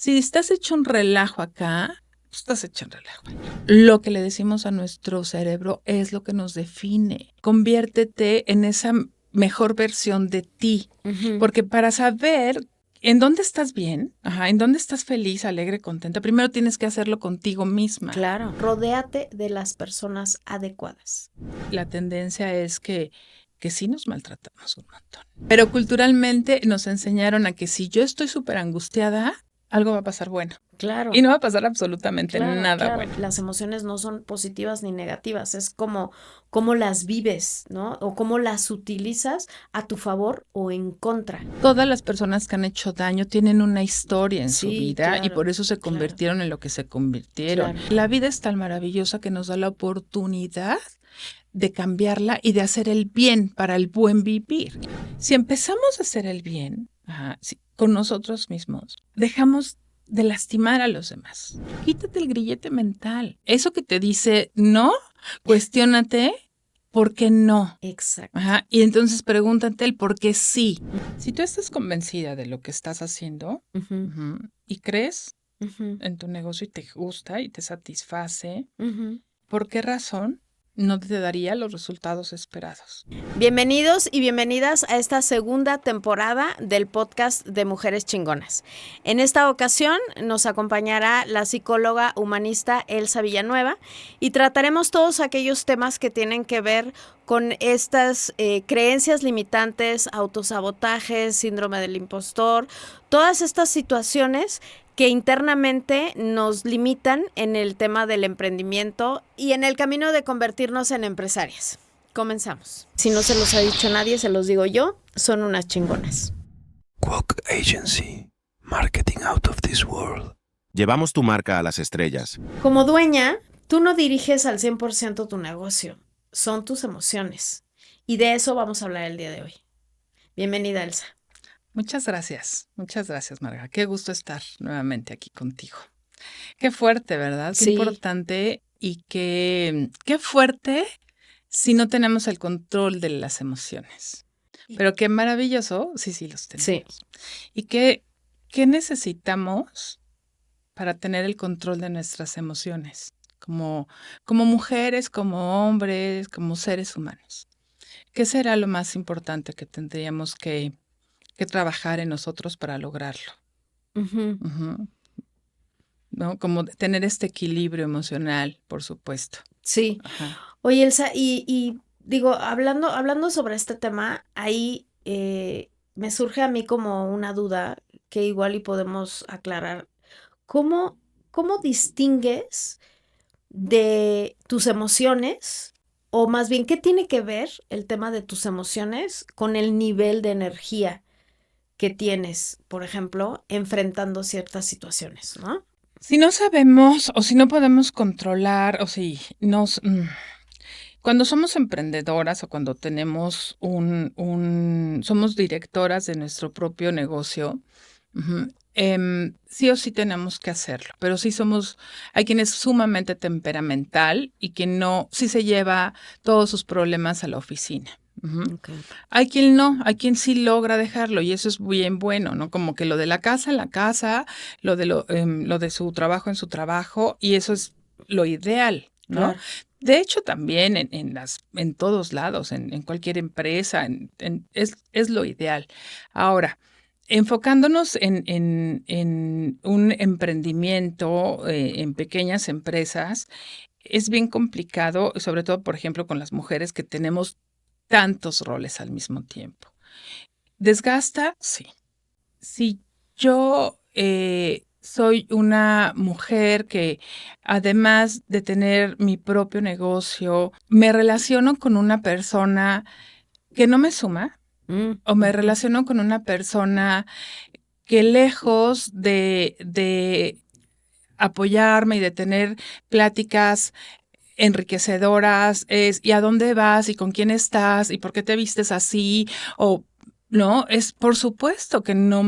Si estás hecho un relajo acá, estás hecho un relajo. Lo que le decimos a nuestro cerebro es lo que nos define. Conviértete en esa mejor versión de ti. Porque para saber en dónde estás bien, en dónde estás feliz, alegre, contenta, primero tienes que hacerlo contigo misma. Claro, rodéate de las personas adecuadas. La tendencia es que sí nos maltratamos un montón. Pero culturalmente nos enseñaron a que si yo estoy súper angustiada, algo va a pasar bueno. Claro. Y no va a pasar absolutamente nada bueno. Las emociones no son positivas ni negativas, es como las vives, ¿no? O cómo las utilizas a tu favor o en contra. Todas las personas que han hecho daño tienen una historia en su Sí, vida y claro, por eso se convirtieron en lo que se convirtieron. Claro. La vida es tan maravillosa que nos da la oportunidad de cambiarla y de hacer el bien para el buen vivir. Si empezamos a hacer el bien con nosotros mismos, dejamos de lastimar a los demás. Quítate el grillete mental. Eso que te dice no, cuestiónate por qué no. Exacto. Y entonces pregúntate el por qué sí. Si tú estás convencida de lo que estás haciendo y crees en tu negocio y te gusta y te satisface, ¿por qué razón no te daría los resultados esperados? Bienvenidos y bienvenidas a esta segunda temporada del podcast de Mujeres Chingonas. En esta ocasión nos acompañará la psicóloga humanista Elsa Villanueva y trataremos todos aquellos temas que tienen que ver con estas creencias limitantes, autosabotajes, síndrome del impostor, todas estas situaciones que internamente nos limitan en el tema del emprendimiento y en el camino de convertirnos en empresarias. Comenzamos. Si no se los ha dicho nadie, se los digo yo, son unas chingonas. Quok Agency, marketing out of this world. Llevamos tu marca a las estrellas. Como dueña, tú no diriges al 100% tu negocio, son tus emociones. Y de eso vamos a hablar el día de hoy. Bienvenida, Elsa. Muchas gracias, Marga. Qué gusto estar nuevamente aquí contigo. Qué fuerte, ¿verdad? Qué importante y qué fuerte si no tenemos el control de las emociones. Pero qué maravilloso, sí los tenemos. Sí. ¿Y qué necesitamos para tener el control de nuestras emociones? Como mujeres, como hombres, como seres humanos. ¿Qué será lo más importante que tendríamos que trabajar en nosotros para lograrlo? ¿No? Como tener este equilibrio emocional, por supuesto. Sí. Oye, Elsa, y digo, hablando sobre este tema, ahí me surge a mí como una duda que igual y podemos aclarar. ¿Cómo distingues de tus emociones? O más bien, ¿qué tiene que ver el tema de tus emociones con el nivel de energía que tienes, por ejemplo, enfrentando ciertas situaciones, ¿no? Si no sabemos o si no podemos controlar o si cuando somos emprendedoras o cuando tenemos somos directoras de nuestro propio negocio, sí o sí tenemos que hacerlo, pero sí hay quien es sumamente temperamental y quien no, sí se lleva todos sus problemas a la oficina. Okay. Hay quien no, hay quien sí logra dejarlo y eso es bien bueno, ¿no? Como que lo de la casa en la casa, lo de su trabajo en su trabajo y eso es lo ideal, ¿no? Claro. De hecho, también en todos lados, en cualquier empresa, es lo ideal. Ahora, enfocándonos en un emprendimiento, en pequeñas empresas, es bien complicado, sobre todo, por ejemplo, con las mujeres que tenemos tantos roles al mismo tiempo. ¿Desgasta? Sí. Si yo soy una mujer que, además de tener mi propio negocio, me relaciono con una persona que no me suma, o me relaciono con una persona que lejos de apoyarme y de tener pláticas enriquecedoras es ¿y a dónde vas? ¿Y con quién estás? ¿Y por qué te vistes así? O no, es por supuesto que no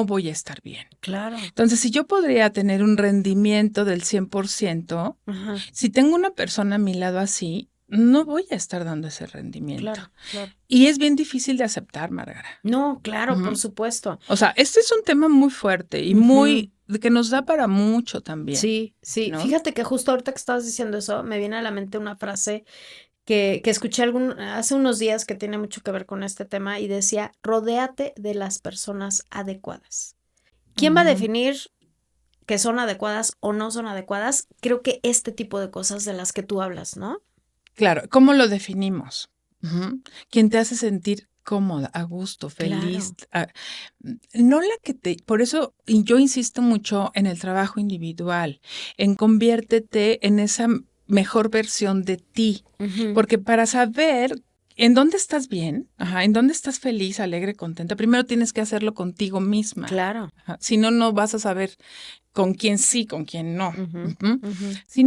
voy a estar bien. Claro. Entonces, si yo podría tener un rendimiento del 100%, si tengo una persona a mi lado así, no voy a estar dando ese rendimiento. Claro. Y es bien difícil de aceptar, Margarita. No, claro, por supuesto. O sea, este es un tema muy fuerte y muy que nos da para mucho también. Sí, sí. ¿no? Fíjate que justo ahorita que estabas diciendo eso, me viene a la mente una frase que escuché hace unos días que tiene mucho que ver con este tema y decía, rodéate de las personas adecuadas. ¿Quién va a Ujú. definir que son adecuadas o no son adecuadas? Creo que este tipo de cosas de las que tú hablas, ¿no? Claro, ¿cómo lo definimos? Ujú. ¿Quién te hace sentir cómoda, a gusto, feliz? No la que por eso y yo insisto mucho en el trabajo individual, en conviértete en esa mejor versión de ti, Ujú. porque para saber en dónde estás bien, en dónde estás feliz, alegre, contenta, primero tienes que hacerlo contigo misma. Claro. Si no, no vas a saber con quién sí, con quién no. Ujú, Ujú. ujú. Si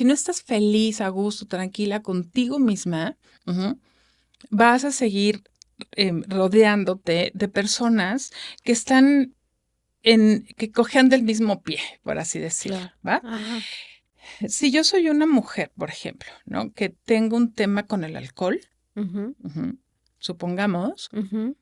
no estás feliz, a gusto, tranquila contigo misma, vas a seguir rodeándote de personas que están que cojean del mismo pie, por así decirlo, Claro. ¿va? Ajá. Si yo soy una mujer, por ejemplo, ¿no? Que tengo un tema con el alcohol, Ujú, supongamos, ujú.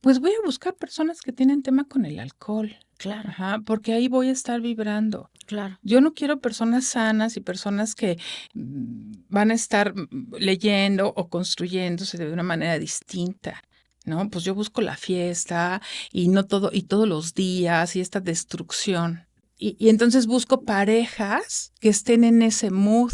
pues voy a buscar personas que tienen tema con el alcohol, Claro, porque ahí voy a estar vibrando. claro. Yo no quiero personas sanas y personas que van a estar leyendo o construyéndose de una manera distinta, ¿no? Pues yo busco la fiesta y no todo, y todos los días y esta destrucción. Y entonces busco parejas que estén en ese mood.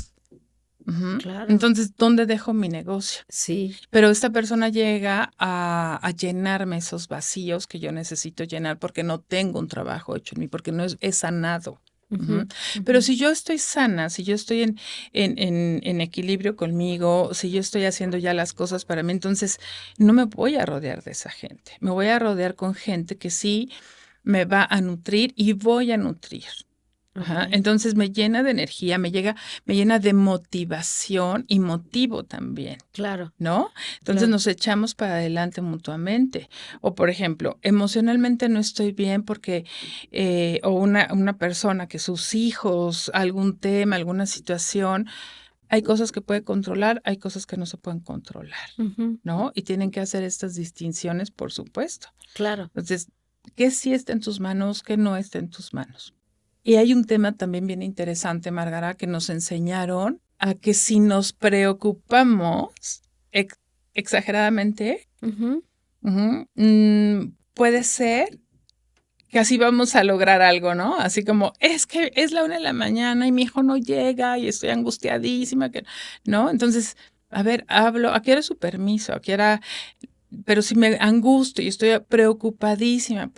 Ujú. Claro. Entonces, ¿dónde dejo mi negocio? Sí, Pero esta persona llega a llenarme esos vacíos que yo necesito llenar porque no tengo un trabajo hecho en mí, porque no he sanado. ujú, Ujú. Pero ujú. si yo estoy sana, si yo estoy en equilibrio conmigo, si yo estoy haciendo ya las cosas para mí, entonces no me voy a rodear de esa gente. Me voy a rodear con gente que sí me va a nutrir y voy a nutrir. Ok. Entonces me llena de energía, me llena de motivación y motivo también. Claro, ¿No? Entonces claro. nos echamos para adelante mutuamente. O por ejemplo, emocionalmente no estoy bien porque, o una persona que sus hijos, algún tema, alguna situación, hay cosas que puede controlar, hay cosas que no se pueden controlar, Ujú, ¿no? Y tienen que hacer estas distinciones, por supuesto. claro. Entonces, ¿qué sí está en tus manos, qué no está en tus manos? Y hay un tema también bien interesante, Margarita, que nos enseñaron a que si nos preocupamos exageradamente, Ujú, puede ser que así vamos a lograr algo, ¿no? Así como, es que es la 1 de la mañana y mi hijo no llega y estoy angustiadísima, ¿no? Entonces, a ver, hablo, aquí era su permiso, aquí era, pero si me angustio y estoy preocupadísima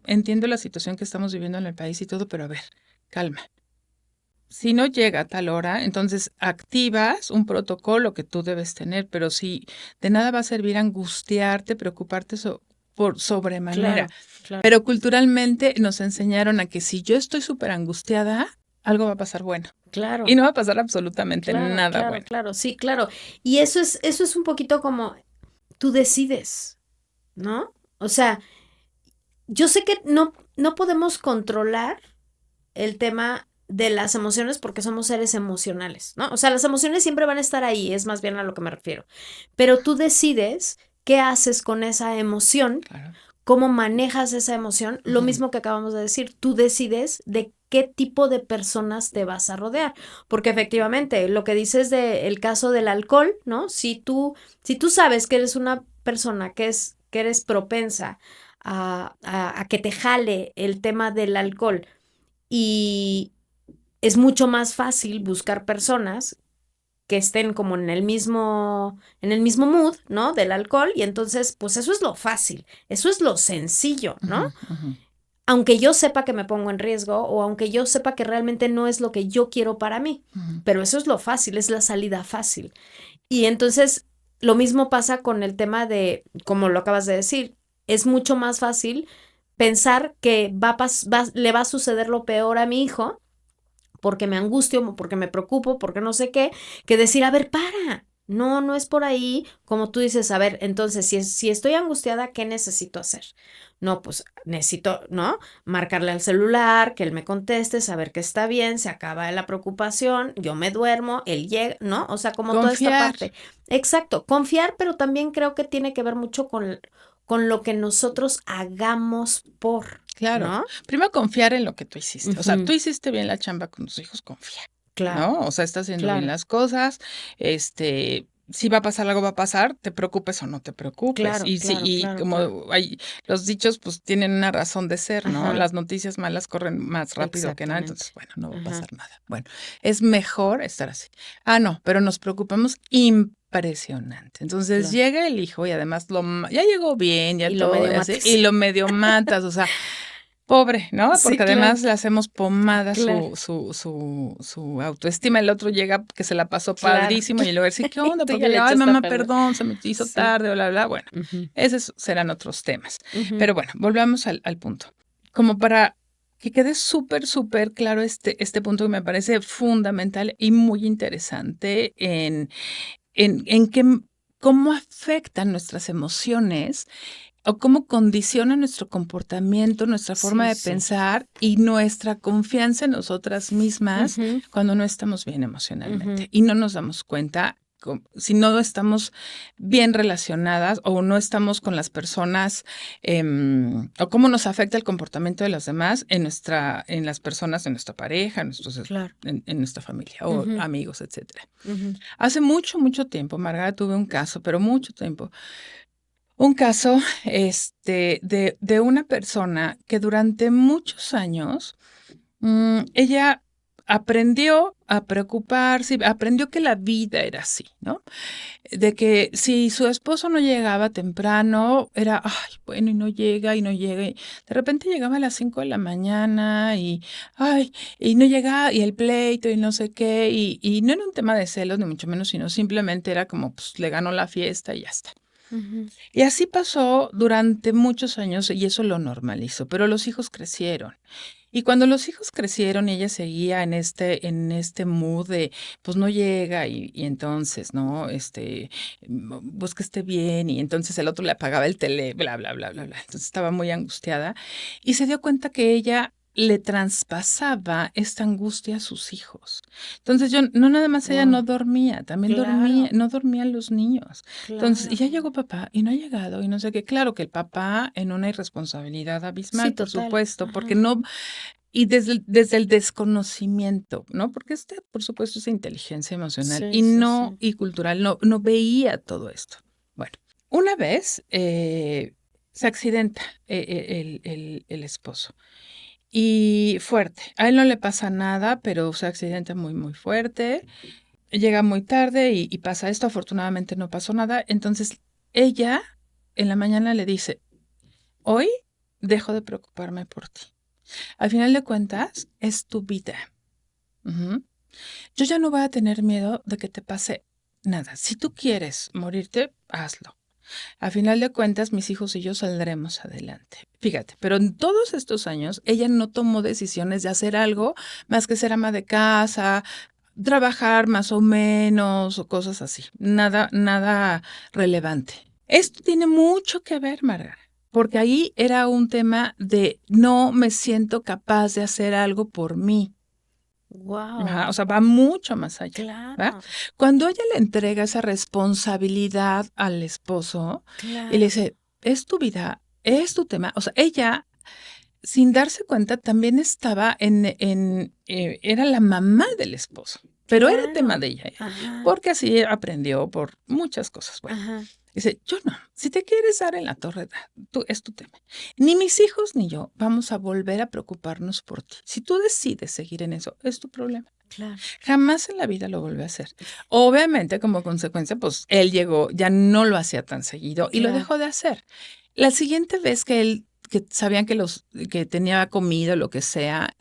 entiendo la situación que estamos viviendo en el país y todo, pero a ver, calma. Si no llega a tal hora, entonces activas un protocolo que tú debes tener, pero si de nada va a servir angustiarte, preocuparte por sobremanera. claro, claro, Pero culturalmente nos enseñaron a que si yo estoy súper angustiada, algo va a pasar bueno. Y claro, no va a pasar absolutamente claro, nada claro, bueno. claro. Sí, claro. Y eso es un poquito como tú decides, ¿no? O sea, yo sé que no podemos controlar el tema de las emociones porque somos seres emocionales, ¿no? O sea, las emociones siempre van a estar ahí, es más bien a lo que me refiero. Pero tú decides qué haces con esa emoción, Claro. cómo manejas esa emoción, lo mismo que acabamos de decir, tú decides de qué tipo de personas te vas a rodear, porque efectivamente lo que dices del caso del alcohol, ¿no? Si tú sabes que eres una persona que eres propensa a que te jale el tema del alcohol y es mucho más fácil buscar personas que estén como en el mismo mood, ¿no? Del alcohol, y entonces, pues eso es lo fácil, eso es lo sencillo, ¿no? Aunque yo sepa que me pongo en riesgo o aunque yo sepa que realmente no es lo que yo quiero para mí, pero eso es lo fácil, es la salida fácil. Y entonces, lo mismo pasa con el tema de, como lo acabas de decir, es mucho más fácil pensar que le va a suceder lo peor a mi hijo porque me angustio, porque me preocupo, porque no sé qué, que decir, a ver, para. No es por ahí, como tú dices, a ver, entonces, si estoy angustiada, ¿qué necesito hacer? No, pues necesito, ¿no? Marcarle al celular, que él me conteste, saber que está bien, se acaba la preocupación, yo me duermo, él llega, ¿no? O sea, como toda esta Confiar. parte. Exacto, confiar, pero también creo que tiene que ver mucho con lo que nosotros hagamos por, Claro. ¿no? Primero confiar en lo que tú hiciste. O sea, Ujú. tú hiciste bien la chamba con tus hijos, confía, Claro, ¿no? O sea, estás haciendo bien claro, las cosas. Si va a pasar algo, va a pasar, te preocupes o no te preocupes. claro, Y claro, claro, claro. como hay los dichos, pues tienen una razón de ser, ¿no? Ajá, Las noticias malas corren más rápido que nada, exactamente. entonces, bueno, no va a Ajá. pasar nada. Bueno, es mejor estar así. Ah, no, pero nos preocupamos impresionante. Entonces Claro. llega el hijo y además ya llegó bien, ya Y lo todo, medio y así, matas. y lo medio matas, o sea, pobre, ¿no? Sí, Porque claro, además le hacemos pomada claro, su autoestima. El otro llega que se la pasó claro. padrísimo y luego decir, ¿qué onda? Tú Porque ya le llega, ay, echaste a mamá, perder. perdón, se me hizo Sí. tarde, bla, bla. Bueno, Ujú, esos serán otros temas. ujú. Pero bueno, volvamos al punto. Como para que quede súper, súper claro este punto que me parece fundamental y muy interesante en cómo afectan nuestras emociones o cómo condiciona nuestro comportamiento, nuestra forma Sí, de sí. pensar y nuestra confianza en nosotras mismas Ujú, cuando no estamos bien ujú. emocionalmente y no nos damos cuenta si no estamos bien relacionadas o no estamos con las personas o cómo nos afecta el comportamiento de los demás en las personas, en nuestra pareja, Claro. en nuestra familia o Ujú, amigos, etcétera. ujú. Hace mucho, mucho tiempo, Margarita, tuve un caso, pero mucho tiempo, un caso, de una persona que durante muchos años, ella aprendió a preocuparse, aprendió que la vida era así, ¿no? De que si su esposo no llegaba temprano, era, ay, bueno, y no llega, y no llega. Y de repente llegaba a las 5 de la mañana ay, y no llegaba, y el pleito, y no sé qué, y no era un tema de celos, ni mucho menos, sino simplemente era como, pues, le ganó la fiesta y ya está. Ujú. Y así pasó durante muchos años y eso lo normalizó, pero los hijos crecieron. Y cuando los hijos crecieron y ella seguía en este mood de, pues no llega y entonces, ¿no? Busca esté bien y entonces el otro le apagaba el tele, bla, bla, bla, bla, bla. Entonces estaba muy angustiada y se dio cuenta que ella le traspasaba esta angustia a sus hijos. Entonces no nada más ella no Guau. dormía, también dormía, Claro, no dormían los niños. Entonces, y ya claro. llegó papá y no ha llegado y no sé qué. Claro que el papá en una irresponsabilidad Sí, abismal, por total. supuesto, porque Ajá. no, y desde el desconocimiento, ¿no? Porque por supuesto, es inteligencia emocional Sí, sí, sí. y cultural, no veía todo esto. Bueno, una vez se accidenta el esposo. Y fuerte. A él no le pasa nada, pero se accidenta muy, muy fuerte. Llega muy tarde y pasa esto. Afortunadamente no pasó nada. Entonces, ella en la mañana le dice, hoy dejo de preocuparme por ti. Al final de cuentas, es tu vida. Ujú. Yo ya no voy a tener miedo de que te pase nada. Si tú quieres morirte, hazlo. A final de cuentas, mis hijos y yo saldremos adelante. Fíjate, pero en todos estos años, ella no tomó decisiones de hacer algo más que ser ama de casa, trabajar más o menos, o cosas así. Nada, nada relevante. Esto tiene mucho que ver, Margarita, porque ahí era un tema de no me siento capaz de hacer algo por mí. Ajá, o Guau. sea, va mucho más allá, ¿va? Claro, Cuando ella le entrega esa responsabilidad al esposo y le claro. dice, es tu vida, es tu tema, o sea, ella, sin darse cuenta, también estaba era la mamá del esposo, pero era tema Claro. de ella, Ajá, porque así aprendió por muchas cosas. Bueno, ajá. dice, yo no, si te quieres dar en la torre, es tu tema. Ni mis hijos ni yo vamos a volver a preocuparnos por ti. Si tú decides seguir en eso, es tu problema. Claro. Jamás en la vida lo volvió a hacer. Obviamente, como consecuencia, pues él llegó, ya no lo hacía tan seguido y lo Claro. dejó de hacer. La siguiente vez que sabían que tenía comida o lo que sea,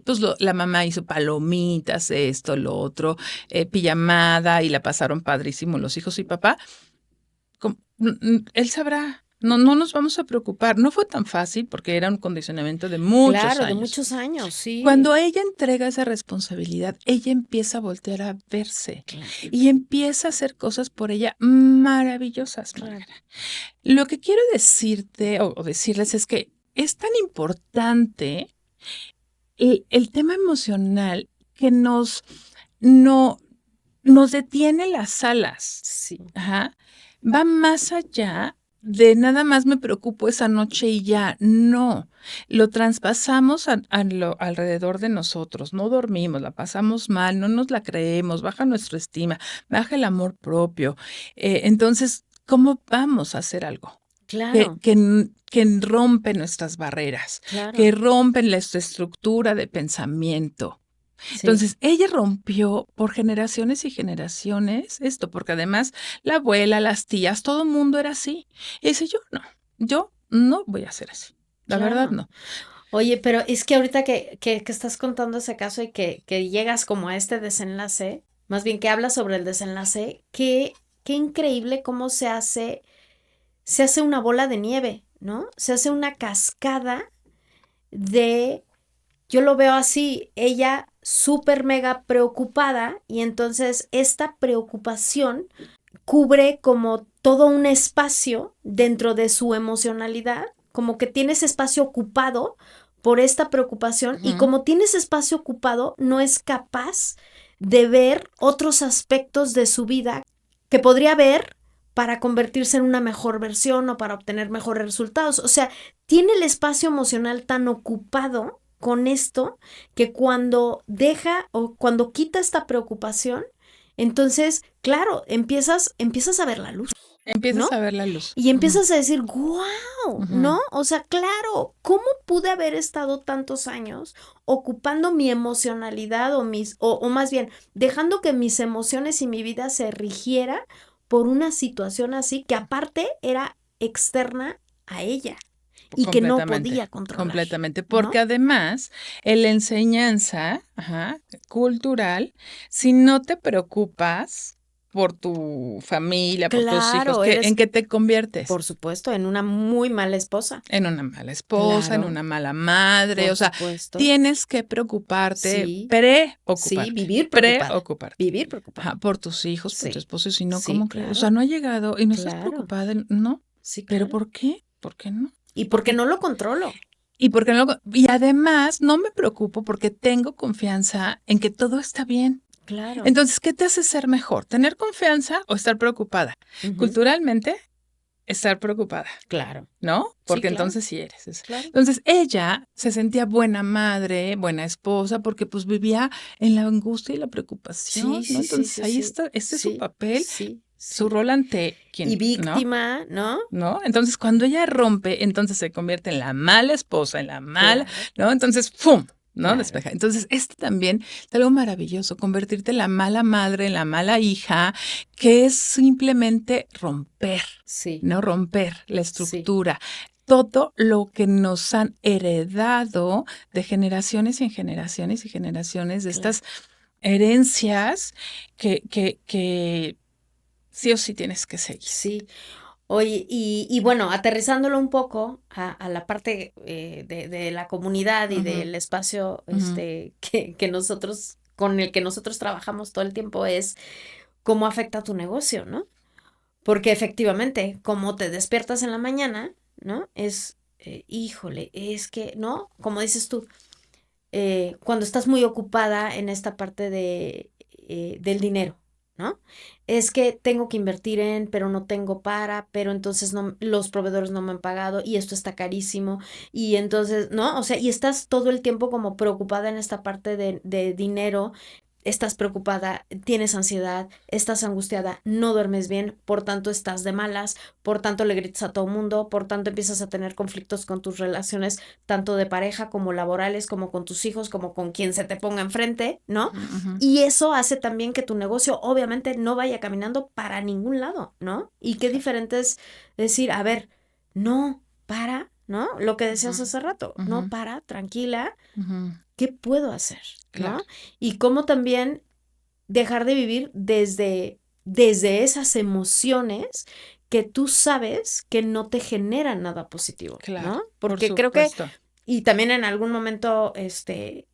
pues la mamá hizo palomitas, esto, lo otro, pijamada y la pasaron padrísimo los hijos y papá. Él sabrá, no nos vamos a preocupar. No fue tan fácil porque era un condicionamiento de muchos Claro, de años. muchos años, sí. Cuando ella entrega esa responsabilidad, ella empieza a voltear a verse Claro, y empieza a hacer cosas por ella maravillosas, claro. Margarita. Lo que quiero decirte o decirles es que es tan importante el tema emocional que no, nos detiene las alas. Sí. Ajá. Va más allá de nada más me preocupo esa noche y ya, no, lo traspasamos alrededor de nosotros, no dormimos, la pasamos mal, no nos la creemos, baja nuestra estima, baja el amor propio. Entonces, ¿cómo vamos a hacer algo Claro, que rompe nuestras barreras, claro. que rompen nuestra estructura de pensamiento? Sí. Entonces, ella rompió por generaciones y generaciones esto, porque además la abuela, las tías, todo el mundo era así. Y dice, yo no voy a ser así. La verdad, Claro. no. Oye, pero es que ahorita que estás contando ese caso y que llegas como a este desenlace, más bien que hablas sobre el desenlace, qué increíble cómo se hace una bola de nieve, ¿no? Se hace una cascada de, yo lo veo así, ella súper mega preocupada y entonces esta preocupación cubre como todo un espacio dentro de su emocionalidad, como que tiene ese espacio ocupado por esta preocupación y Ujú. como tiene ese espacio ocupado no es capaz de ver otros aspectos de su vida que podría ver para convertirse en una mejor versión o para obtener mejores resultados. O sea, tiene el espacio emocional tan ocupado con esto que cuando deja o cuando quita esta preocupación, entonces, claro, empiezas a ver la luz, Empiezas ¿no? a ver la luz. Y empiezas a decir, wow, Ujú. ¿no? O sea, claro, ¿cómo pude haber estado tantos años ocupando mi emocionalidad o más bien, dejando que mis emociones y mi vida se rigiera por una situación así que aparte era externa a ella y que no Completamente, podía controlar, completamente, ¿no? porque además en la enseñanza, cultural, si no te preocupas por tu familia, por tus hijos, Claro, ¿en qué te conviertes? por supuesto, en una muy mala esposa. En una mala esposa, en Claro, una mala madre, por o sea, supuesto. tienes que preocuparte, Sí, sí, preocuparte, vivir preocupada. preocuparte. Vivir preocupada. Ajá, por tus hijos, por tu Sí, esposo, y si no, sí, ¿cómo crees? O sea, claro, no ha llegado y no estás claro. preocupada, no. Sí, ¿Pero claro. por qué? ¿Por qué no? Y porque no lo controlo. Y porque no, y además no me preocupo porque tengo confianza en que todo está bien. Claro. Entonces, ¿qué te hace ser mejor? ¿Tener confianza o estar preocupada? Ujú. Culturalmente, estar preocupada, Claro. ¿no? Porque claro. entonces sí eres eso. Claro. Entonces, ella se sentía buena madre, buena esposa, porque pues vivía en la angustia y la preocupación, Sí, ¿no? sí, sí, Entonces, sí, ahí sí. está, este es su Sí, papel, sí, su sí. rol ante Y quien, ¿no? víctima, ¿no? ¿No? Entonces, cuando ella rompe, entonces se convierte en la mala esposa, en la mala, Claro. ¿no? Entonces, ¡pum! ¿no? Claro. Despeja. Entonces, también es algo maravilloso, convertirte en la mala madre, en la mala hija, que es simplemente romper, Sí. ¿no? Romper la estructura. Todo lo que nos han heredado de generaciones en generaciones y generaciones de Claro. estas herencias que sí o sí tienes que seguir. Sí. Oye, y bueno, aterrizándolo un poco a la parte de la comunidad y Ujú. del espacio Ujú. que nosotros, con el que nosotros trabajamos todo el tiempo es cómo afecta tu negocio, ¿no? Porque efectivamente, como te despiertas en la mañana, ¿no? Es, híjole, es que, ¿no? Como dices tú, cuando estás muy ocupada en esta parte del dinero, ¿no? Es que tengo que invertir pero no tengo pero entonces no, los proveedores no me han pagado y esto está carísimo y entonces, ¿no? O sea, y estás todo el tiempo como preocupada en esta parte de dinero. Estás preocupada, tienes ansiedad, estás angustiada, no duermes bien, por tanto estás de malas, por tanto le gritas a todo mundo, por tanto empiezas a tener conflictos con tus relaciones, tanto de pareja como laborales, como con tus hijos, como con quien se te ponga enfrente, ¿no? Ujú. Y eso hace también que tu negocio obviamente no vaya caminando para ningún lado, ¿no? Y qué diferente es decir, a ver, no, ¿no? Lo que decías Ujú. hace rato, no, Ujú. tranquila, Ujú. ¿qué puedo hacer? Claro. ¿No? Y cómo también dejar de vivir desde esas emociones que tú sabes que no te generan nada positivo, Claro, ¿no? por Porque creo que, supuesto. y también en algún momento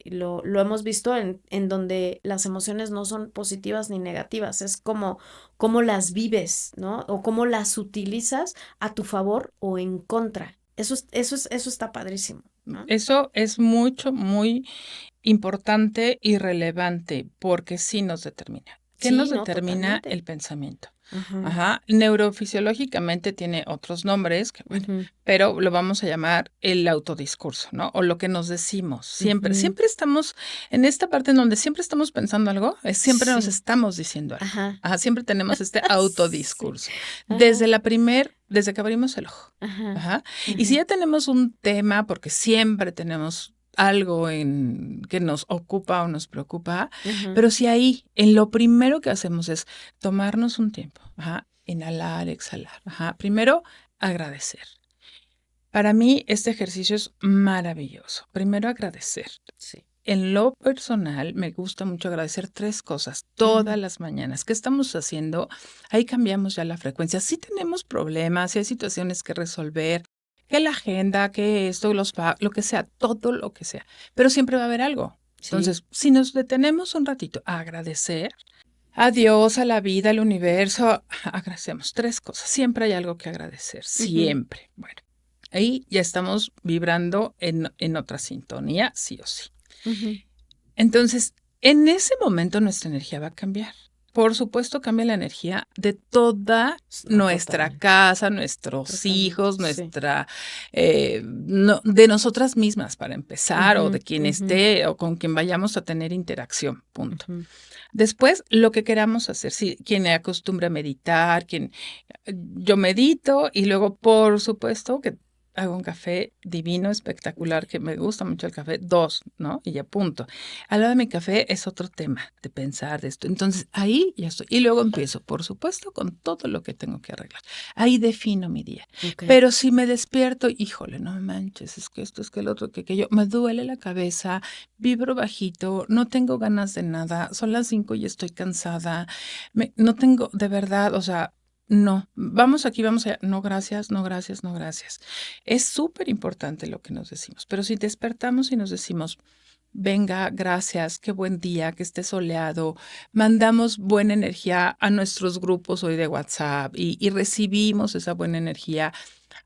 lo hemos visto en donde las emociones no son positivas ni negativas, es como cómo las vives, ¿no? O cómo las utilizas a tu favor o en contra. Eso está padrísimo, ¿no? Eso es muy importante y relevante porque sí nos determina. ¿Qué Sí, nos no, determina? totalmente. El pensamiento. Ajá. Neurofisiológicamente tiene otros nombres, Ujú. pero lo vamos a llamar el autodiscurso, ¿no? O lo que nos decimos. Siempre, Ujú. siempre estamos en esta parte en donde siempre estamos pensando algo, siempre nos Sí. estamos diciendo algo. Ajá. Ajá, siempre tenemos este Sí. autodiscurso. Ajá. Desde que abrimos el ojo. Ajá. Ajá. Y si ya tenemos un tema, porque siempre tenemos algo que nos ocupa o nos preocupa, Ajá. pero si ahí, en lo primero que hacemos es tomarnos un tiempo, ajá, inhalar, exhalar, ajá. Primero, agradecer. Para mí, este ejercicio es maravilloso. Primero, agradecer. Sí. En lo personal, me gusta mucho agradecer 3 cosas todas las mañanas. ¿Qué estamos haciendo? Ahí cambiamos ya la frecuencia. Sí tenemos problemas, sí hay situaciones que resolver, que la agenda, que esto, lo que sea, todo lo que sea, pero siempre va a haber algo. Sí. Entonces, si nos detenemos un ratito a agradecer a Dios, a la vida, al universo, agradecemos 3 cosas. Siempre hay algo que agradecer, siempre. Bueno, ahí ya estamos vibrando en otra sintonía, sí o sí. Ujú. Entonces, en ese momento nuestra energía va a cambiar. Por supuesto, cambia la energía de toda No, nuestra totalmente. casa, nuestros Totalmente, hijos, sí. de nosotras mismas para empezar, o Ujú, de quien ujú. esté, o con quien vayamos a tener interacción, punto. Ujú. Después, lo que queramos hacer, si quien acostumbre a meditar, yo medito y luego, por supuesto, que hago un café divino, espectacular, que me gusta mucho el café, 2, ¿no? Y ya punto. Al lado de mi café es otro tema de pensar de esto. Entonces, ahí ya estoy. Y luego empiezo, por supuesto, con todo lo que tengo que arreglar. Ahí defino mi día. Ok. Pero si me despierto, híjole, no manches, es que esto, es que el otro, que yo, me duele la cabeza, vibro bajito, no tengo ganas de nada, son las 5 y estoy cansada, no tengo, de verdad, o sea, no, vamos aquí, vamos allá, no gracias, no gracias, no gracias. Es súper importante lo que nos decimos, pero si despertamos y nos decimos, venga, gracias, qué buen día, que esté soleado, mandamos buena energía a nuestros grupos hoy de WhatsApp y recibimos esa buena energía,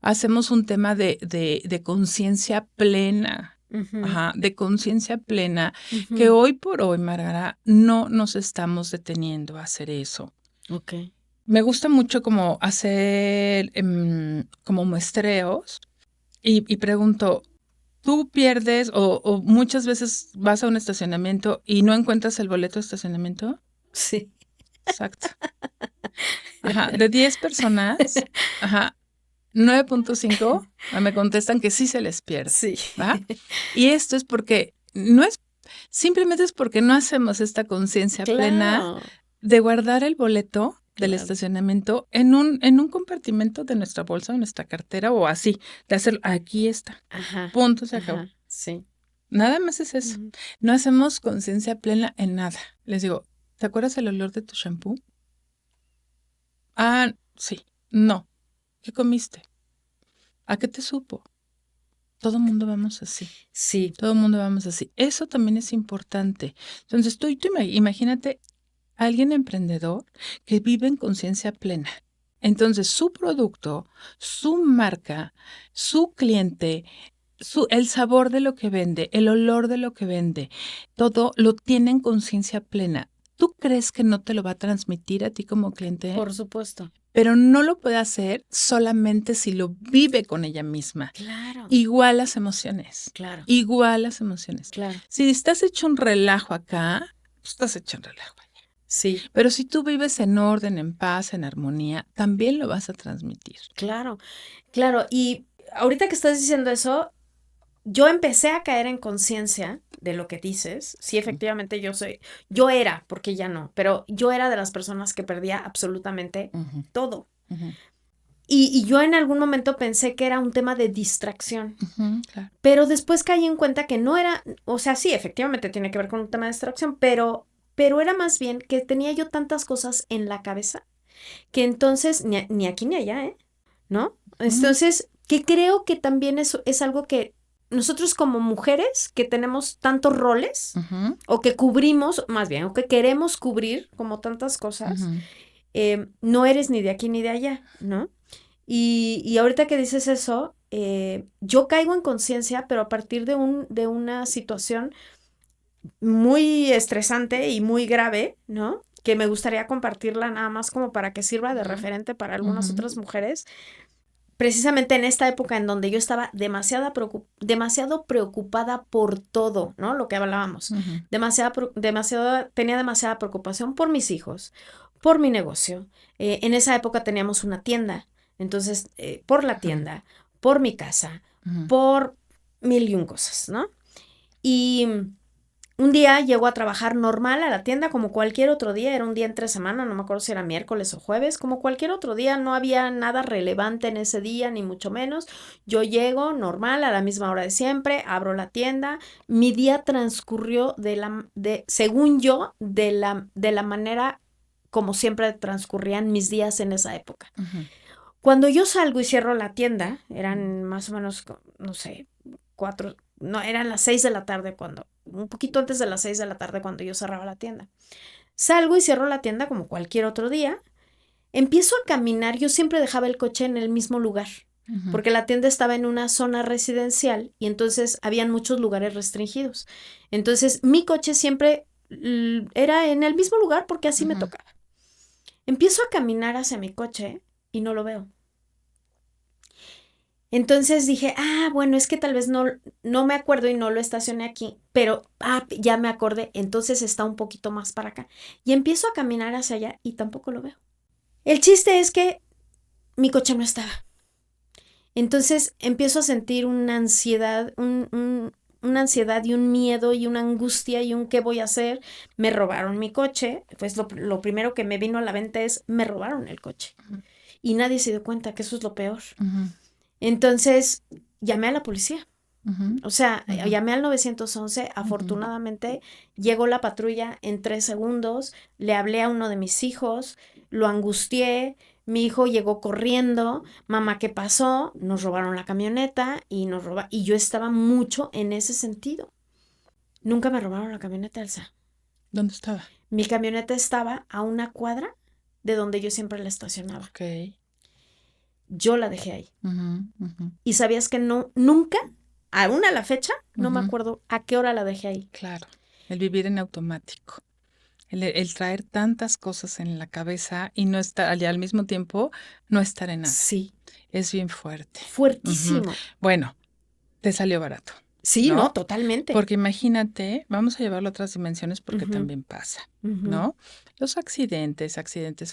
hacemos un tema de conciencia plena. Ujú. Ajá, de conciencia plena, Ujú. que hoy por hoy, Margarita, no nos estamos deteniendo a hacer eso. Ok. Me gusta mucho como hacer como muestreos y pregunto, ¿tú pierdes o muchas veces vas a un estacionamiento y no encuentras el boleto de estacionamiento? Sí. Exacto. Ajá, de 10 personas, ajá, 9.5 me contestan que sí se les pierde, Sí. ¿va? Y esto es porque simplemente es porque no hacemos esta conciencia plena Claro. de guardar el boleto del Claro. estacionamiento en un compartimento de nuestra bolsa, de nuestra cartera o así, de hacerlo, aquí está, Ajá. punto, se acabó. Ajá. Sí. Nada más es eso. Ujú. No hacemos conciencia plena en nada. Les digo, ¿te acuerdas el olor de tu shampoo? Ah, sí. No. ¿Qué comiste? ¿A qué te supo? Todo el mundo vamos así. Sí. Todo el mundo vamos así. Eso también es importante. Entonces, imagínate a alguien emprendedor que vive en conciencia plena. Entonces, su producto, su marca, su cliente, el sabor de lo que vende, el olor de lo que vende, todo lo tiene en conciencia plena. ¿Tú crees que no te lo va a transmitir a ti como cliente? Por supuesto. Pero no lo puede hacer solamente si lo vive con ella misma. Claro. Igual las emociones. Claro. Igual las emociones. Claro. Si estás hecho un relajo acá, estás hecho un relajo allá. Sí. Pero si tú vives en orden, en paz, en armonía, también lo vas a transmitir. Claro. Claro. Y ahorita que estás diciendo eso, yo empecé a caer en conciencia de lo que dices. Sí, efectivamente yo era, porque ya no, pero yo era de las personas que perdía absolutamente todo. Y yo en algún momento pensé que era un tema de distracción, Claro. pero después caí en cuenta que no era, o sea, sí, efectivamente tiene que ver con un tema de distracción, pero era más bien que tenía yo tantas cosas en la cabeza que entonces, ni aquí ni allá, ¿no? Entonces, que creo que también eso es algo que nosotros como mujeres que tenemos tantos roles o que cubrimos, más bien, o que queremos cubrir como tantas cosas, no eres ni de aquí ni de allá, ¿no? Y ahorita que dices eso, yo caigo en conciencia, pero a partir de una situación muy estresante y muy grave, ¿no? que me gustaría compartirla nada más como para que sirva de referente para algunas otras mujeres. Precisamente en esta época en donde yo estaba demasiado preocupada por todo, ¿no? Lo que hablábamos. Tenía demasiada preocupación por mis hijos, por mi negocio. En esa época teníamos una tienda, entonces por la tienda, por mi casa, por mil y un cosas, ¿no? Y un día llego a trabajar normal a la tienda como cualquier otro día, era un día entre semana, no me acuerdo si era miércoles o jueves, como cualquier otro día, no había nada relevante en ese día, ni mucho menos. Yo llego normal a la misma hora de siempre, abro la tienda, mi día transcurrió según yo, de la manera como siempre transcurrían mis días en esa época. Cuando yo salgo y cierro la tienda, eran más o menos, no sé, eran las 6 de la tarde un poquito antes de las 6 de la tarde cuando yo cerraba la tienda. Salgo y cierro la tienda como cualquier otro día. Empiezo a caminar, yo siempre dejaba el coche en el mismo lugar, porque la tienda estaba en una zona residencial y entonces habían muchos lugares restringidos. Entonces mi coche siempre era en el mismo lugar porque así me tocaba. Empiezo a caminar hacia mi coche y no lo veo. Entonces dije, bueno, es que tal vez no me acuerdo y no lo estacioné aquí, pero ya me acordé, entonces está un poquito más para acá. Y empiezo a caminar hacia allá y tampoco lo veo. El chiste es que mi coche no estaba. Entonces empiezo a sentir una ansiedad, una ansiedad y un miedo y una angustia y un ¿qué voy a hacer? Me robaron mi coche. Pues lo primero que me vino a la mente es, me robaron el coche. Y nadie se dio cuenta, que eso es lo peor. Entonces, llamé a la policía. O sea, llamé al 911. Afortunadamente, llegó la patrulla en 3 segundos. Le hablé a uno de mis hijos, lo angustié. Mi hijo llegó corriendo. Mamá, ¿qué pasó? Nos robaron la camioneta y yo estaba mucho en ese sentido. Nunca me robaron la camioneta, Elsa. ¿Dónde estaba? Mi camioneta estaba a 1 cuadra de donde yo siempre la estacionaba. Ok. Yo la dejé ahí. Y sabías que nunca, aún a la fecha, no me acuerdo a qué hora la dejé ahí. Claro, el vivir en automático, el traer tantas cosas en la cabeza y no estar, y al mismo tiempo, no estar en nada. Sí. Es bien fuerte. Fuertísimo. Bueno, te salió barato. Sí, no, totalmente. Porque imagínate, vamos a llevarlo a otras dimensiones porque también pasa, ¿no? Los accidentes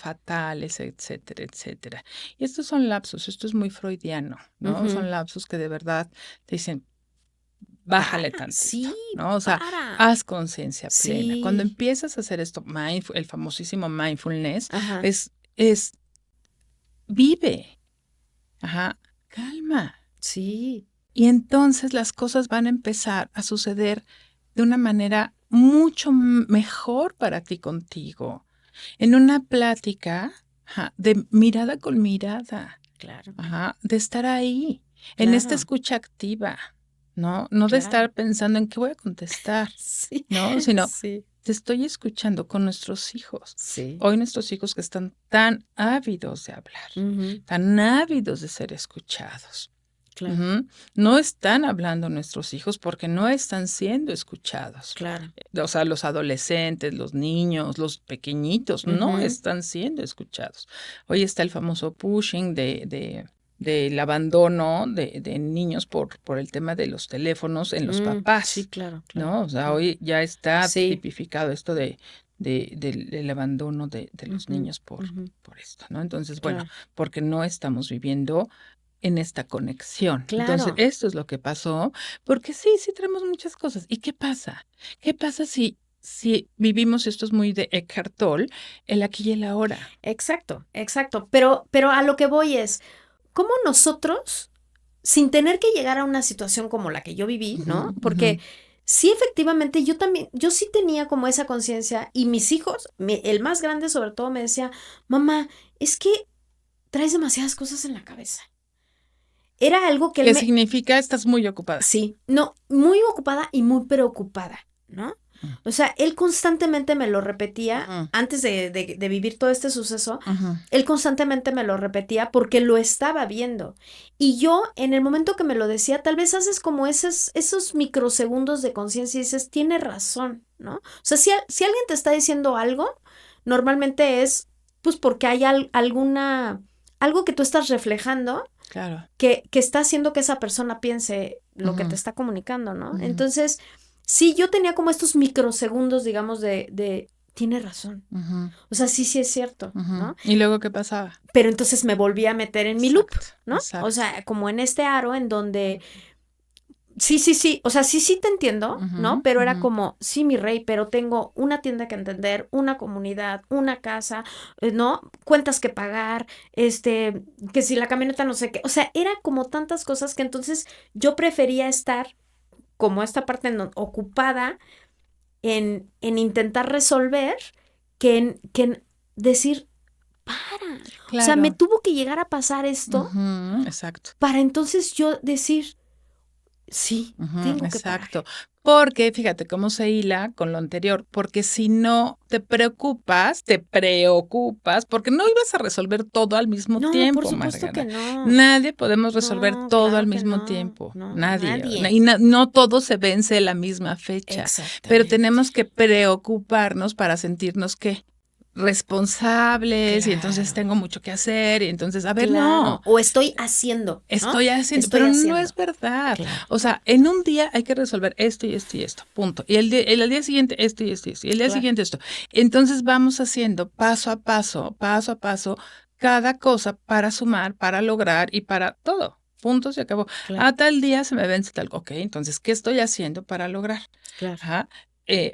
fatales, etcétera, etcétera. Y estos son lapsus, esto es muy freudiano, ¿no? Son lapsus que de verdad te dicen, bájale tantito, ¿no? O sea, haz conciencia plena. Cuando empiezas a hacer esto, el famosísimo mindfulness, es vive, calma. Sí. Y entonces las cosas van a empezar a suceder de una manera mucho mejor para ti contigo. En una plática de mirada con mirada. Claro. De estar ahí, en esta escucha activa, ¿no? No de estar pensando en qué voy a contestar, ¿no? Sino te estoy escuchando con nuestros hijos. Sí. Hoy nuestros hijos que están tan ávidos de hablar, tan ávidos de ser escuchados. Claro. No están hablando nuestros hijos porque no están siendo escuchados. Claro. O sea, los adolescentes, los niños, los pequeñitos no están siendo escuchados. Hoy está el famoso pushing del abandono de niños por el tema de los teléfonos en los papás. Sí, claro. ¿No? O sea, hoy ya está tipificado esto del abandono de los niños por esto, ¿no? Entonces, bueno, porque no estamos viviendo en esta conexión. Claro. Entonces, esto es lo que pasó, porque sí traemos muchas cosas. ¿Y qué pasa? ¿Qué pasa si vivimos, esto es muy de Eckhart Tolle, el aquí y el ahora? Exacto. Pero a lo que voy es, ¿cómo nosotros, sin tener que llegar a una situación como la que yo viví, ¿no? Porque sí, efectivamente, yo sí tenía como esa conciencia y mis hijos, el más grande sobre todo, me decía, mamá, es que traes demasiadas cosas en la cabeza. Era algo que ¿Qué significa? Estás muy ocupada. Sí, no, muy ocupada y muy preocupada, ¿no? O sea, él constantemente me lo repetía antes de vivir todo este suceso. Él constantemente me lo repetía porque lo estaba viendo. Y yo, en el momento que me lo decía, tal vez haces como esos microsegundos de conciencia y dices, tiene razón, ¿no? O sea, si alguien te está diciendo algo, normalmente es pues porque hay algo que tú estás reflejando Claro. que está haciendo que esa persona piense lo que te está comunicando, ¿no? Ujú. Entonces, sí, yo tenía como estos microsegundos, digamos, de tiene razón. Ujú, O sea, sí es cierto, ujú. ¿no? ¿Y luego qué pasaba? Pero entonces me volví a meter en mi loop, Exacto, ¿no? O exacto. sea, como en este aro en donde sí, o sea, sí te entiendo, ¿no? Ujú, Pero era ujú. como, sí, mi rey, pero tengo una tienda que entender, una comunidad, una casa, ¿no? Cuentas que pagar, que si la camioneta no sé qué, o sea, era como tantas cosas que entonces yo prefería estar como esta parte ocupada en intentar resolver que en decir, para. O sea, me Claro. tuvo que llegar a pasar esto Ujú, exacto. para entonces yo decir, sí, Ujú, tengo que parar. exacto. Porque fíjate cómo se hila con lo anterior, porque si no te preocupas, porque no ibas a resolver todo al mismo No, por tiempo, supuesto que Margarita. no. Nadie podemos resolver No, todo al claro que mismo no. tiempo. No, Nadie. nadie. Y no todo se vence la misma fecha, pero Exactamente. tenemos que preocuparnos para sentirnos que responsables y entonces Claro, tengo mucho que hacer y entonces, a ver, no. claro. O estoy haciendo, ¿no? Estoy haciendo, Estoy pero no es haciendo. verdad. Claro. O sea, en un día hay que resolver esto y esto y esto, punto. Y el día siguiente esto y esto y esto, y el día Claro. siguiente esto. Entonces vamos haciendo paso a paso, cada cosa para sumar, para lograr y para todo. Punto, se acabó. Claro. A tal día se me vence tal. Ok, entonces, ¿qué estoy haciendo para lograr? Claro. Ajá.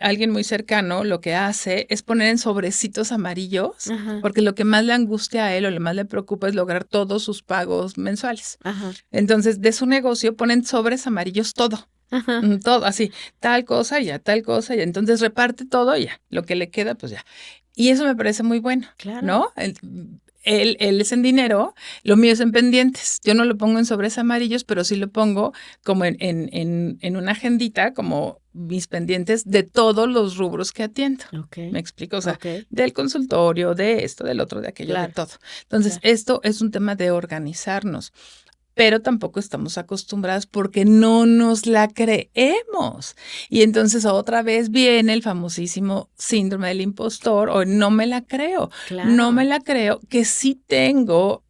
Alguien muy cercano lo que hace es poner en sobrecitos amarillos, Ajá. porque lo que más le angustia a él o lo más le preocupa es lograr todos sus pagos mensuales. Ajá. Entonces, de su negocio ponen sobres amarillos todo, Ajá. todo así, tal cosa ya, tal cosa ya. Entonces reparte todo y ya, lo que le queda, pues ya. Y eso me parece muy bueno, Claro. ¿no? Él es en dinero, lo mío es en pendientes. Yo no lo pongo en sobres amarillos, pero sí lo pongo como en una agendita, como mis pendientes de todos los rubros que atiendo. Ok. ¿Me explico? O sea, Ok. del consultorio, de esto, del otro, de aquello, de Claro. todo. Entonces, Claro. esto es un tema de organizarnos, pero tampoco estamos acostumbradas porque no nos la creemos. Y entonces otra vez viene el famosísimo síndrome del impostor o no me la creo. No me Claro. la creo que sí tengo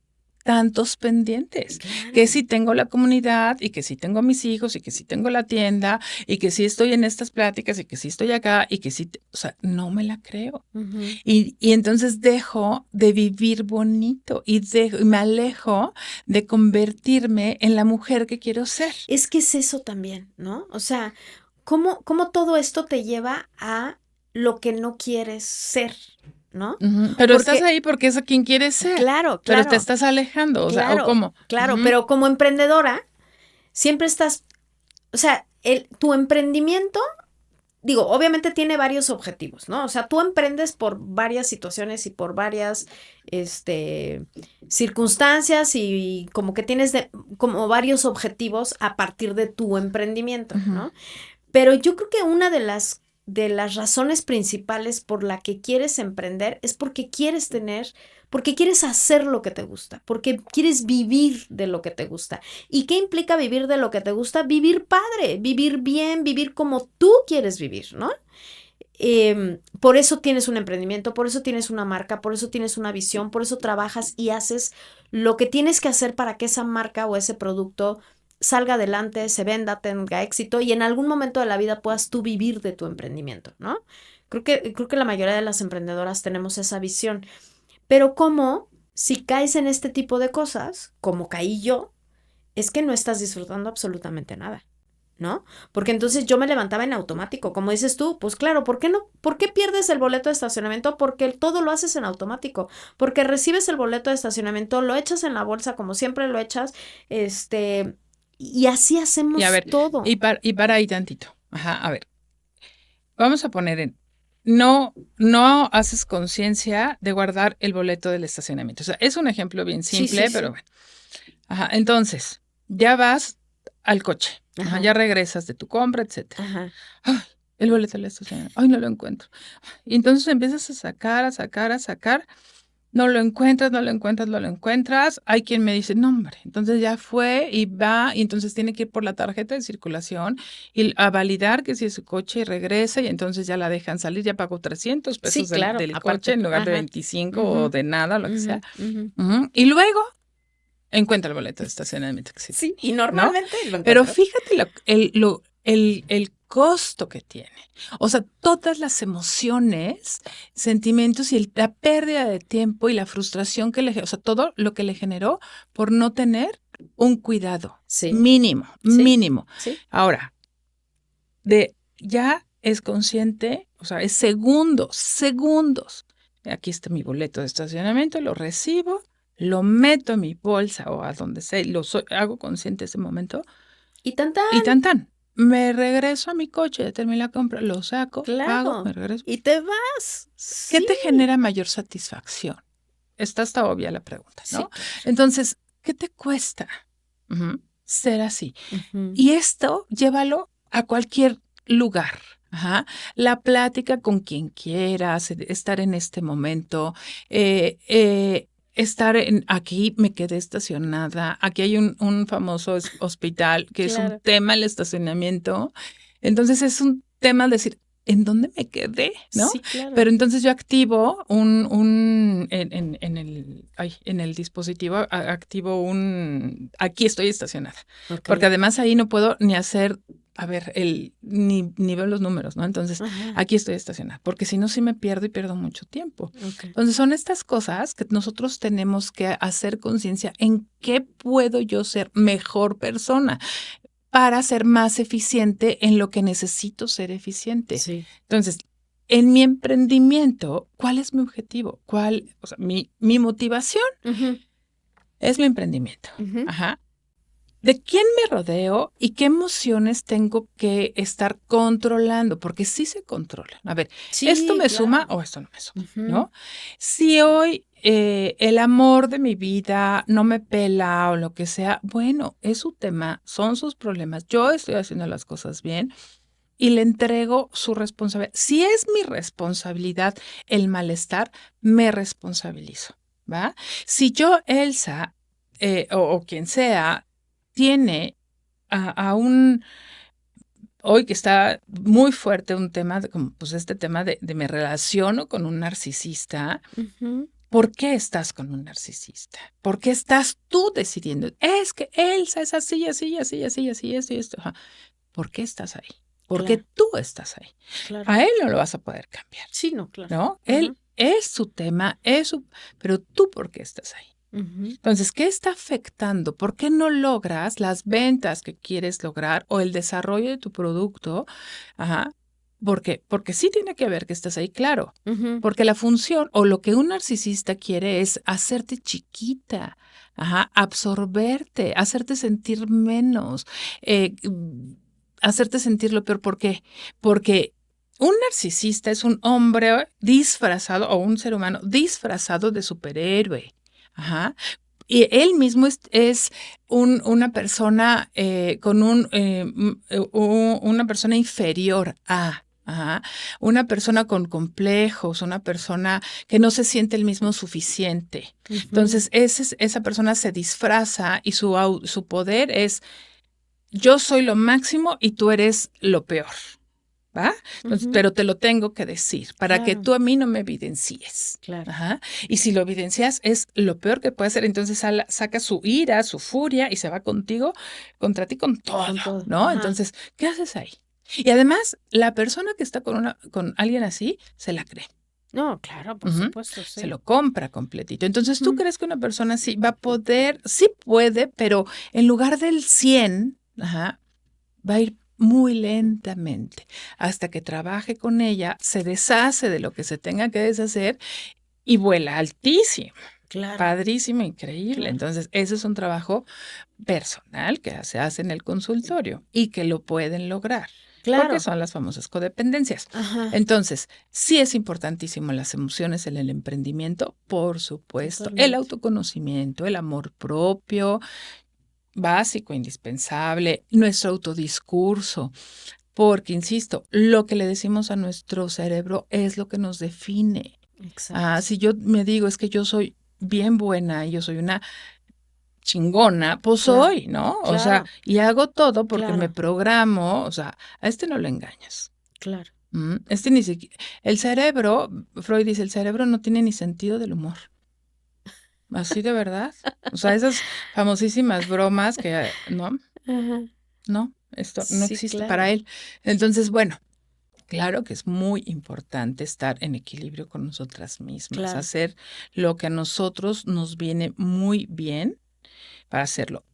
tantos pendientes, que Claro. sí tengo la comunidad y que sí tengo a mis hijos y que sí tengo la tienda y que sí estoy en estas pláticas y que sí estoy acá y que sí, o sea, no me la creo. Ujú. Y entonces dejo de vivir bonito y me alejo de convertirme en la mujer que quiero ser. Es que es eso también, ¿no? O sea, ¿cómo todo esto te lleva a lo que no quieres ser, ¿no? Ujú, pero estás Porque, ahí porque es a quien quieres ser, claro, pero te claro, estás alejando, o sea, ¿o claro, cómo? claro, Ujú, pero como emprendedora, siempre estás, o sea, tu emprendimiento, digo, obviamente tiene varios objetivos, ¿no? O sea, tú emprendes por varias situaciones y por varias, circunstancias y como que tienes como varios objetivos a partir de tu emprendimiento, ujú. ¿no? Pero yo creo que una de las razones principales por la que quieres emprender es porque quieres hacer lo que te gusta, porque quieres vivir de lo que te gusta. ¿Y qué implica vivir de lo que te gusta? Vivir padre, vivir bien, vivir como tú quieres vivir, ¿no? Por eso tienes un emprendimiento, por eso tienes una marca, por eso tienes una visión, por eso trabajas y haces lo que tienes que hacer para que esa marca o ese producto salga adelante, se venda, tenga éxito y en algún momento de la vida puedas tú vivir de tu emprendimiento, ¿no? Creo que la mayoría de las emprendedoras tenemos esa visión. Pero ¿cómo? Si caes en este tipo de cosas, como caí yo, es que no estás disfrutando absolutamente nada, ¿no? Porque entonces yo me levantaba en automático, como dices tú, pues claro, ¿por qué no? ¿Por qué pierdes el boleto de estacionamiento? Porque todo lo haces en automático, porque recibes el boleto de estacionamiento, lo echas en la bolsa como siempre lo echas, y así Y a hacemos ver, todo. y para ahí tantito. Ajá, a ver, vamos a poner no haces conciencia de guardar el boleto del estacionamiento. O sea, es un ejemplo bien Sí, simple, sí, pero sí. bueno. Ajá, entonces, ya vas al coche, ajá, Ajá, ya regresas de tu compra, etcétera. ajá, Ay, el boleto del estacionamiento, ay, no lo encuentro. Y entonces empiezas a sacar, no lo encuentras, no lo encuentras, no lo encuentras. Hay quien me dice, no, hombre, entonces ya fue y va, y entonces tiene que ir por la tarjeta de circulación y a validar que si es su coche y regresa, y entonces ya la dejan salir, ya pagó 300 Sí, pesos claro, del aparte. coche en lugar de Ajá. 25 Ujú, o de nada, lo que sea. ujú, ujú. Ujú. Y luego encuentra el boleto de estacionamiento que sí Sí, y tenía, ¿no? normalmente lo Pero encuentras. fíjate el costo que tiene. O sea, todas las emociones, sentimientos y la pérdida de tiempo y la frustración o sea, todo lo que le generó por no tener un cuidado Sí, mínimo, sí, mínimo. sí. Ahora, ya es consciente, o sea, es segundos. Aquí está mi boleto de estacionamiento, lo recibo, lo meto en mi bolsa o a donde sea, hago consciente ese momento Y tan y tan. Me regreso a mi coche, ya terminé la compra, lo saco, pago, claro. me regreso. Y te vas. ¿Qué Sí, te genera mayor satisfacción? Está obvia la pregunta, sí, ¿no? claro. Entonces, ¿qué te cuesta ser así? Ujú. Y esto llévalo a cualquier lugar. Ajá. La plática con quien quieras, estar en este momento, aquí me quedé estacionada, aquí hay un famoso hospital que es un Claro. tema el estacionamiento, entonces es un tema decir, ¿en dónde me quedé? ¿No? Sí, claro. Pero entonces yo activo en el dispositivo, activo aquí estoy estacionada. Ok. Porque además ahí no puedo ni hacer, ni veo los números, ¿no? Entonces, Ajá. aquí estoy estacionada, porque si no, sí me pierdo y pierdo mucho tiempo. Ok. Entonces, son estas cosas que nosotros tenemos que hacer conciencia en qué puedo yo ser mejor persona para ser más eficiente en lo que necesito ser eficiente. Sí. Entonces, en mi emprendimiento, ¿cuál es mi objetivo? O sea, mi motivación Ujú, es mi emprendimiento. ujú. Ajá. ¿De quién me rodeo y qué emociones tengo que estar controlando? Porque sí se controlan. A ver, ¿esto Sí, me suma claro. o esto no me suma? Ujú. ¿No? Si hoy el amor de mi vida no me pela o lo que sea, bueno, es su tema, son sus problemas. Yo estoy haciendo las cosas bien y le entrego su responsabilidad. Si es mi responsabilidad el malestar, me responsabilizo, ¿va? Si yo, Elsa, o quien sea, tiene hoy que está muy fuerte un tema, como pues este tema de me relaciono con un narcisista. Ujú. ¿Por qué estás con un narcisista? ¿Por qué estás tú decidiendo? Es que Elsa es así, así, así, así, así, esto y esto. Ajá. ¿Por qué estás ahí? ¿Por qué Claro, tú estás ahí? claro. A él no lo vas a poder cambiar, Sí, no, claro. ¿no? Ajá. Él es su tema, pero tú, ¿por qué estás ahí? Ujú. Entonces, ¿qué está afectando? ¿Por qué no logras las ventas que quieres lograr o el desarrollo de tu producto? Ajá. ¿Por qué? Porque sí tiene que ver que estás ahí, claro. Ujú. Porque la función o lo que un narcisista quiere es hacerte chiquita, ajá, absorberte, hacerte sentir menos, hacerte sentir lo peor. ¿Por qué? Porque un narcisista es un hombre disfrazado o un ser humano disfrazado de superhéroe. Ajá. Y él mismo es una persona una persona inferior a, ajá, una persona con complejos, una persona que no se siente el mismo suficiente. Ujú. Entonces, esa persona se disfraza y su poder es, yo soy lo máximo y tú eres lo peor. ¿Va? Entonces, Ujú. pero te lo tengo que decir para que Claro, tú a mí no me evidencies. claro. Ajá. Y si lo evidencias es lo peor que puede ser. Entonces saca su ira, su furia y se va contigo, contra ti con todo, Con todo. ¿no? Ajá. Entonces, ¿qué haces ahí? Y además, la persona que está con alguien así se la cree. No, claro, por Ujú. supuesto, Se sí. lo compra completito. Entonces, ¿tú Ujú. crees que una persona así va a poder? Sí puede, pero en lugar del 100, ajá, va a ir muy lentamente hasta que trabaje con ella, se deshace de lo que se tenga que deshacer y vuela altísimo. Claro, Padrísimo, increíble. claro. Entonces, ese es un trabajo personal que se hace en el consultorio y que lo pueden lograr. Porque Claro. son las famosas codependencias. Ajá. Entonces, sí es importantísimo las emociones en el emprendimiento, por supuesto, el Totalmente. autoconocimiento, el amor propio, básico, indispensable, nuestro autodiscurso, porque, insisto, lo que le decimos a nuestro cerebro es lo que nos define. Exacto. Si yo me digo, es que yo soy bien buena y yo soy una chingona, pues Claro, soy, ¿no? O sea, claro, y hago todo porque me claro, programo, o sea, a este no le engañas. claro. Este ni siquiera, el cerebro, Freud dice, el cerebro no tiene ni sentido del humor. Así de verdad. O sea, esas famosísimas bromas que, no, Ajá. no, esto no Sí, existe para claro, él. Entonces, bueno, claro que es muy importante estar en equilibrio con nosotras mismas, claro, hacer lo que a nosotros nos viene muy bien para hacerlo.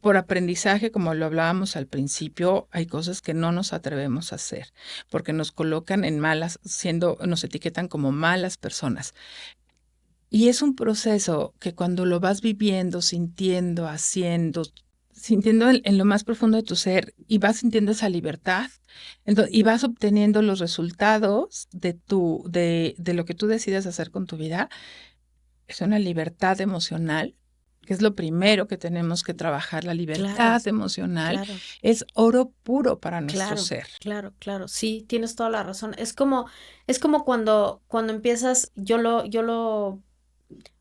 Por aprendizaje, como lo hablábamos al principio, hay cosas que no nos atrevemos a hacer porque nos colocan en malas, nos etiquetan como malas personas. Y es un proceso que cuando lo vas viviendo, sintiendo, haciendo, sintiendo en lo más profundo de tu ser y vas sintiendo esa libertad, y vas obteniendo los resultados de lo que tú decidas hacer con tu vida, es una libertad emocional, que es lo primero que tenemos que trabajar. La claro, libertad emocional claro, es oro puro para nuestro claro, ser. claro, claro. Sí, tienes toda la razón. Es como cuando empiezas,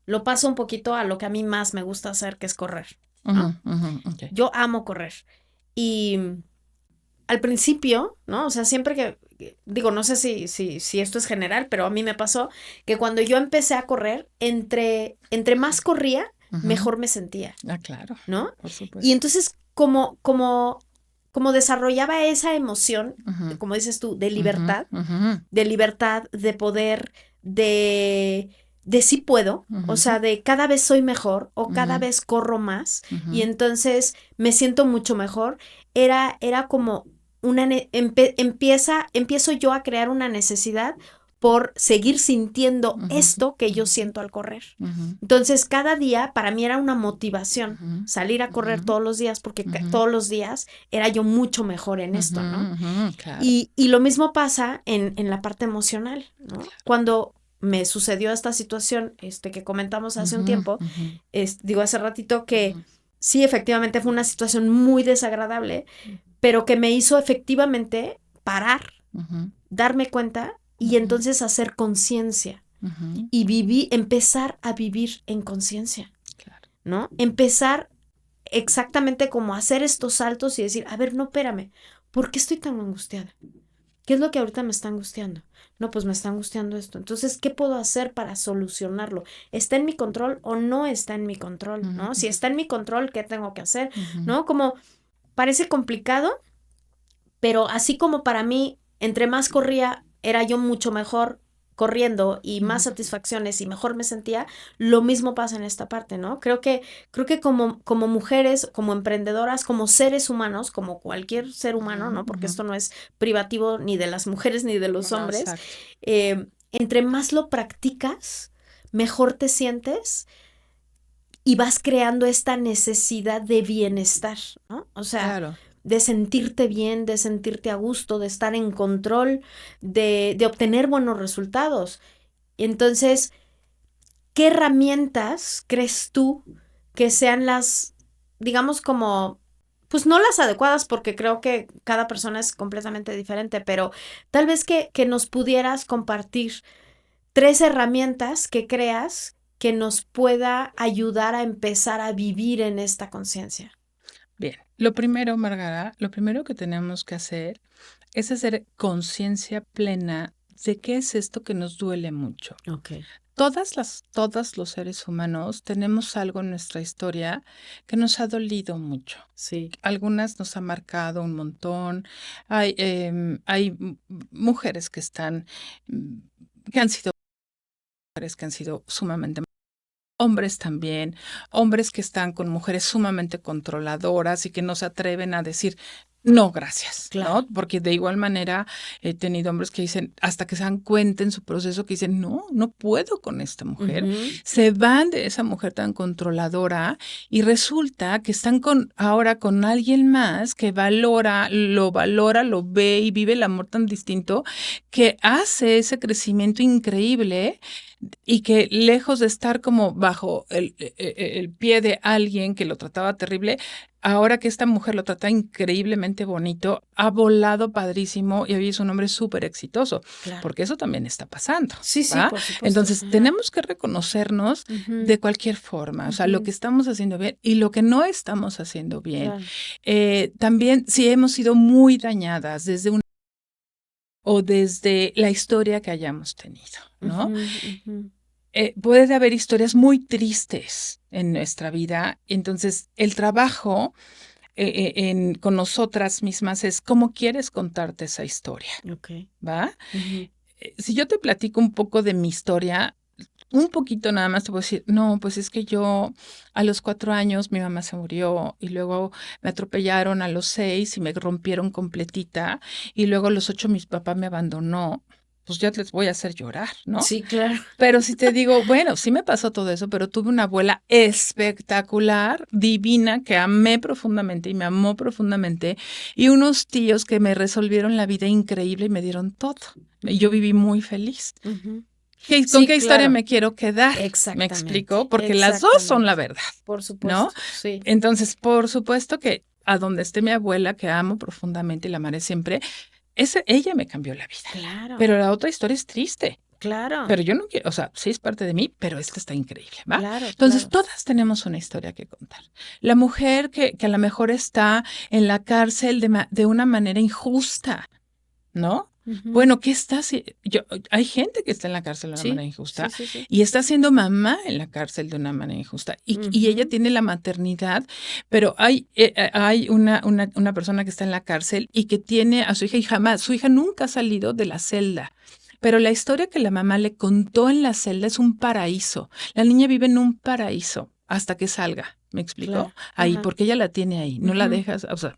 lo paso un poquito a lo que a mí más me gusta hacer, que es correr, Ujú, ¿no? ujú, ok. Yo amo correr. Y al principio, ¿no? O sea, siempre digo, no sé si esto es general, pero a mí me pasó que cuando yo empecé a correr, entre más corría, Ujú. mejor me sentía, Claro, ¿no? por Y supuesto. entonces, como desarrollaba esa emoción, Ujú, como dices tú, ujú, ujú, de libertad, de poder, de sí puedo, o ujú, sea, de cada vez soy mejor o cada ujú, vez corro más y ujú, entonces me siento mucho mejor, era como empiezo yo a crear una necesidad por seguir sintiendo ujú, esto que yo ujú, siento al correr. ujú, Entonces, cada día para mí era una motivación ujú, salir a correr ujú, todos los días porque ujú, todos los días era yo mucho mejor en esto, ¿no? ujú, claro, Y lo mismo pasa en la parte emocional, ¿no? claro. Cuando me sucedió esta situación que comentamos hace un Ujú, tiempo, ujú, digo hace ratito que ujú, sí, efectivamente fue una situación muy desagradable, pero que me hizo efectivamente parar, ujú, darme cuenta y ujú, entonces hacer conciencia ujú, y empezar a vivir en conciencia, claro. ¿no? Empezar exactamente como hacer estos saltos y decir, a ver, no, espérame, ¿por qué estoy tan angustiada? ¿Qué es lo que ahorita me está angustiando? No, pues me está angustiando esto. Entonces, ¿qué puedo hacer para solucionarlo? ¿Está en mi control o no está en mi control? Ujú, ¿No? Si está en mi control, ¿qué tengo que hacer? ujú, ¿No? Como parece complicado, pero así como para mí, entre más corría, era yo mucho mejor corriendo y más ujú, satisfacciones y mejor me sentía, lo mismo pasa en esta parte, ¿no? Creo que como mujeres, como emprendedoras, como seres humanos, como cualquier ser humano, ujú, ¿no? Porque ujú. esto no es privativo ni de las mujeres ni de los No, hombres, exacto. entre más lo practicas, mejor te sientes y vas creando esta necesidad de bienestar, ¿no? O sea, Claro. de sentirte bien, de sentirte a gusto, de estar en control, de obtener buenos resultados. Entonces, ¿qué herramientas crees tú que sean digamos como, pues no las adecuadas porque creo que cada persona es completamente diferente, pero tal vez que nos pudieras compartir 3 herramientas que creas que nos pueda ayudar a empezar a vivir en esta conciencia? Bien, lo primero, Margarita, lo primero que tenemos que hacer es hacer conciencia plena de qué es esto que nos duele mucho. Ok, Todos los seres humanos tenemos algo en nuestra historia que nos ha dolido mucho. sí. Algunas nos ha marcado un montón. Hay mujeres que mm, que han sido mujeres que han sido sumamente hombres también, hombres que están con mujeres sumamente controladoras y que no se atreven a decir, no, gracias, Claro. ¿no? Porque de igual manera he tenido hombres que dicen, hasta que se dan cuenta en su proceso, que dicen, no, no puedo con esta mujer. Ujú. Se van de esa mujer tan controladora y resulta que están ahora con alguien más que valora, lo ve y vive el amor tan distinto, que hace ese crecimiento increíble y que lejos de estar como bajo el pie de alguien que lo trataba terrible, ahora que esta mujer lo trata increíblemente bonito, ha volado padrísimo y hoy es un hombre súper exitoso, Claro. porque eso también está pasando. Sí, sí, ¿va? por supuesto. Entonces, Ajá. tenemos que reconocernos Ujú. de cualquier forma, o sea, lo Ujú. que estamos haciendo bien y lo que no estamos haciendo bien. Claro. También, si hemos sido muy dañadas o desde la historia que hayamos tenido, ¿no? Ujú, ujú. Puede haber historias muy tristes en nuestra vida, entonces el trabajo con nosotras mismas es cómo quieres contarte esa historia, Ok. ¿va? Ujú. Si yo te platico un poco de mi historia, un poquito nada más te puedo decir, no, pues es que yo a los 4 años mi mamá se murió y luego me atropellaron a los 6 y me rompieron completita y luego a los 8 mi papá me abandonó, pues ya les voy a hacer llorar, ¿no? Sí, claro. Pero si te digo, bueno, sí me pasó todo eso, pero tuve una abuela espectacular, divina, que amé profundamente y me amó profundamente, y unos tíos que me resolvieron la vida increíble y me dieron todo. Y yo viví muy feliz. Ujú. ¿Con Sí, qué historia claro. me quiero quedar? ¿Me Exactamente. explico? Porque las dos son la verdad, Por ¿no? supuesto. Sí. Entonces, por supuesto que a donde esté mi abuela, que amo profundamente y la amaré siempre, ella me cambió la vida. Claro. Pero la otra historia es triste. Claro. Pero yo no quiero, o sea, sí es parte de mí, pero esta está increíble, ¿va? Claro, Entonces, claro. todas tenemos una historia que contar. La mujer que a lo mejor está en la cárcel de una manera injusta, ¿no? Ujú. Bueno, ¿qué está haciendo? Hay gente que está en la cárcel de una Sí, manera injusta sí. y está siendo mamá en la cárcel de una manera injusta. Y ella Ujú. tiene la maternidad, pero hay una persona que está en la cárcel y que tiene a su hija y su hija nunca ha salido de la celda. Pero la historia que la mamá le contó en la celda es un paraíso. La niña vive en un paraíso hasta que salga. ¿Me explico? Claro. Ahí, Ajá. porque ella la tiene ahí. No la Ujú. dejas, o sea,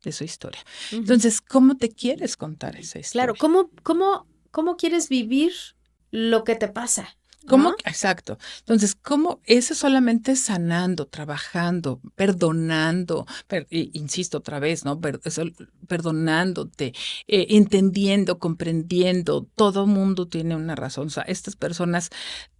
de su historia. Ujú. Entonces, ¿cómo te quieres contar esa historia? Claro, ¿cómo quieres vivir lo que te pasa? ¿Cómo? ¿No? Exacto. Entonces, ¿cómo? Eso solamente sanando, trabajando, perdonando, insisto otra vez, ¿no? Perdonándote, entendiendo, comprendiendo. Todo mundo tiene una razón. O sea, estas personas,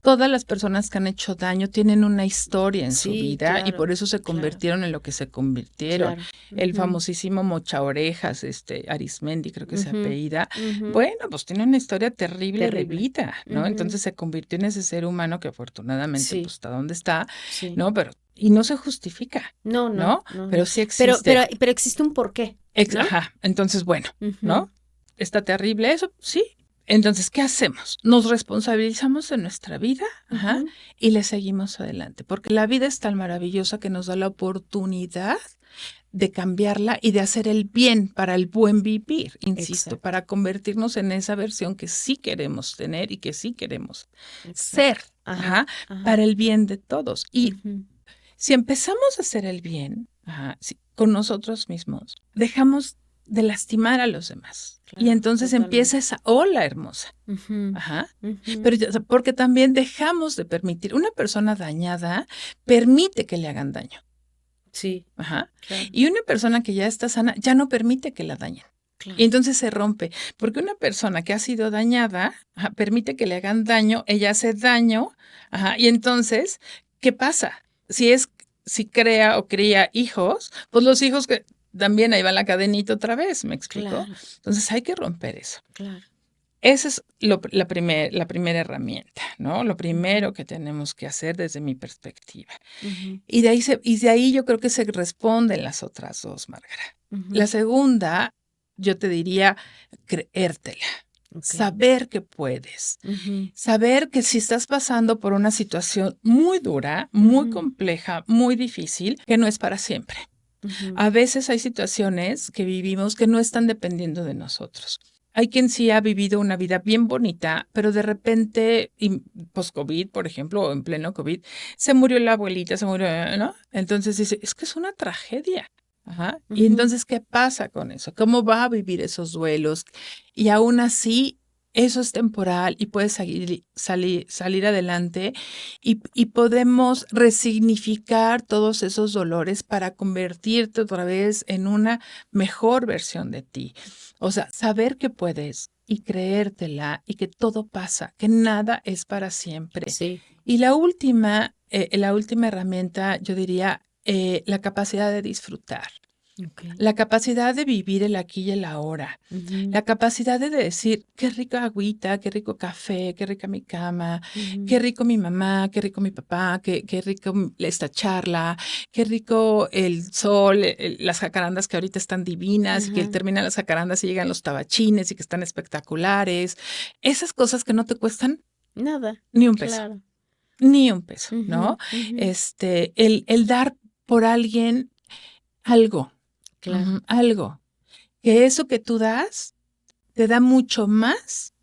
todas las personas que han hecho daño tienen una historia en su Sí, vida y claro, por eso se claro, convirtieron en lo que se convirtieron. claro. El Ujú. famosísimo Mocha Orejas, Arismendi, creo que se Ujú. apellida. Ujú. Bueno, pues tiene una historia terrible de Terrible. vida, ¿no? Ujú. Entonces se convirtió en ese ser humano que afortunadamente Sí, pues está donde está, sí. ¿no? Y no se justifica, No, ¿no? no. Pero sí Pero existe. existe un porqué, ¿no? Ajá. Entonces, bueno, Ujú. ¿no? Está terrible eso, sí. Entonces, ¿qué hacemos? Nos responsabilizamos de nuestra vida, ajá, Ujú. y le seguimos adelante, porque la vida es tan maravillosa que nos da la oportunidad de cambiarla y de hacer el bien para el buen vivir, insisto, Exacto. para convertirnos en esa versión que sí queremos tener y que sí queremos Exacto. ser, Ajá, para el bien de todos. Y Ujú. si empezamos a hacer el bien con nosotros mismos, dejamos de lastimar a los demás. Y Claro, entonces empieza esa ola hermosa. Ujú. Ujú. Pero porque también dejamos de permitir, una persona dañada permite que le hagan daño. Sí, Ajá. claro, Y una persona que ya está sana ya no permite que la dañen. claro. Y entonces se rompe, porque una persona que ha sido dañada, permite que le hagan daño, ella hace daño, y entonces, ¿qué pasa? Si crea o cría hijos, pues los hijos que también ahí va la cadenita otra vez, ¿me explico? Claro, Entonces hay que romper eso. claro. Esa es la primera herramienta, ¿no? Lo primero que tenemos que hacer desde mi perspectiva. Ujú. Y de ahí yo creo que se responden las otras dos, Márgara. Ujú. La segunda, yo te diría, creértela. Ok. Saber que puedes. Ujú. Saber que si estás pasando por una situación muy dura, muy Ujú. compleja, muy difícil, que no es para siempre. Ujú. A veces hay situaciones que vivimos que no están dependiendo de nosotros. Hay quien sí ha vivido una vida bien bonita, pero de repente, post-COVID, por ejemplo, o en pleno COVID, se murió la abuelita, ¿no? Entonces dice, es que es una tragedia. Ajá. Y Ujú. entonces, ¿qué pasa con eso? ¿Cómo va a vivir esos duelos? Y aún así, eso es temporal y puedes salir adelante y podemos resignificar todos esos dolores para convertirte otra vez en una mejor versión de ti. O sea, saber que puedes y creértela y que todo pasa, que nada es para siempre. Sí. Y la última herramienta, yo diría, la capacidad de disfrutar, Okay. la capacidad de vivir el aquí y el ahora, Ujú, la capacidad de decir, qué rica agüita, qué rico café, qué rica mi cama, ujú, qué rico mi mamá, qué rico mi papá, qué rico esta charla, qué rico el sol, las jacarandas que ahorita están divinas y que ajá, terminan las jacarandas y llegan los tabachines y que están espectaculares. Esas cosas que no te cuestan nada, ni un peso, claro. ni un peso, Ujú, ¿no? ujú, El dar por alguien algo, claro. algo, que eso que tú das te da mucho más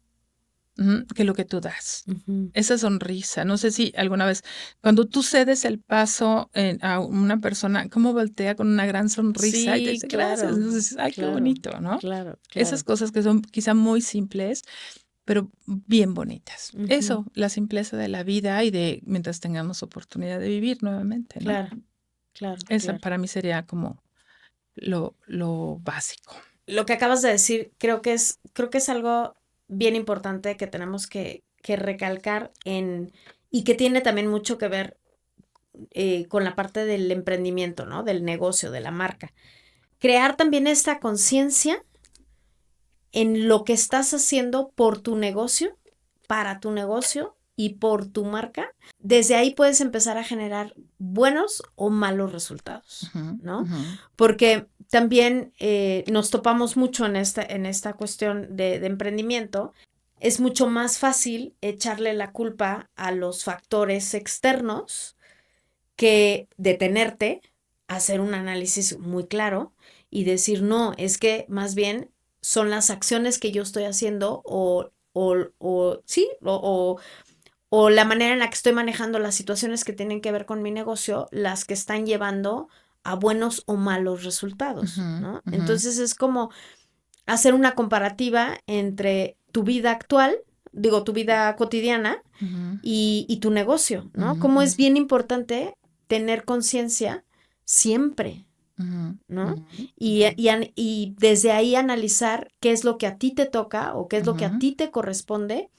que lo que tú das. Ujú. Esa sonrisa, no sé si alguna vez, cuando tú cedes el paso a una persona, cómo voltea con una gran sonrisa y te Sí, dice gracias, claro, entonces, ay, qué claro, bonito, ¿no? claro, Esas claro. cosas que son quizá muy simples, pero bien bonitas. Ujú, Eso, la simpleza de la vida y de mientras tengamos oportunidad de vivir nuevamente, ¿no? claro, claro, Esa claro. para mí sería como lo básico. Lo que acabas de decir, creo que es algo bien importante que tenemos que recalcar y que tiene también mucho que ver con la parte del emprendimiento, ¿no? Del negocio, de la marca. Crear también esta conciencia en lo que estás haciendo por tu negocio, para tu negocio y por tu marca. Desde ahí puedes empezar a generar buenos o malos resultados, Ujú, ¿no? ujú, Porque también nos topamos mucho en esta cuestión de emprendimiento. Es mucho más fácil echarle la culpa a los factores externos que detenerte, hacer un análisis muy claro y decir, no, es que más bien son las acciones que yo estoy haciendo sí, o la manera en la que estoy manejando las situaciones que tienen que ver con mi negocio, las que están llevando a buenos o malos resultados, ujú, ¿no? ujú, Entonces es como hacer una comparativa entre tu vida actual, digo, tu vida cotidiana ujú, y tu negocio, ¿no? ujú, Como ujú, es bien importante tener conciencia siempre, ujú, ¿no? ujú, Y desde ahí analizar qué es lo que a ti te toca o qué es lo que a ujú. ti te corresponde,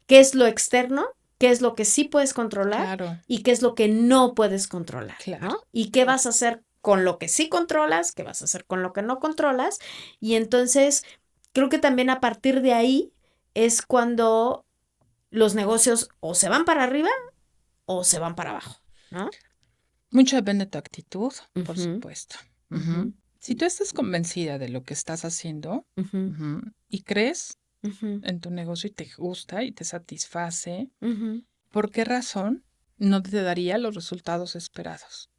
qué es lo externo, qué es lo que sí puedes controlar Claro, y qué es lo que no puedes controlar, claro, ¿no? Y qué claro. vas a hacer con lo que sí controlas, qué vas a hacer con lo que no controlas. Y entonces, creo que también a partir de ahí es cuando los negocios o se van para arriba o se van para abajo, ¿no? Mucho depende de tu actitud, por Ujú, supuesto. Ujú. ujú, Si tú estás convencida de lo que estás haciendo, ujú, y crees ujú, en tu negocio y te gusta y te satisface, ujú. ¿por qué razón no te daría los resultados esperados?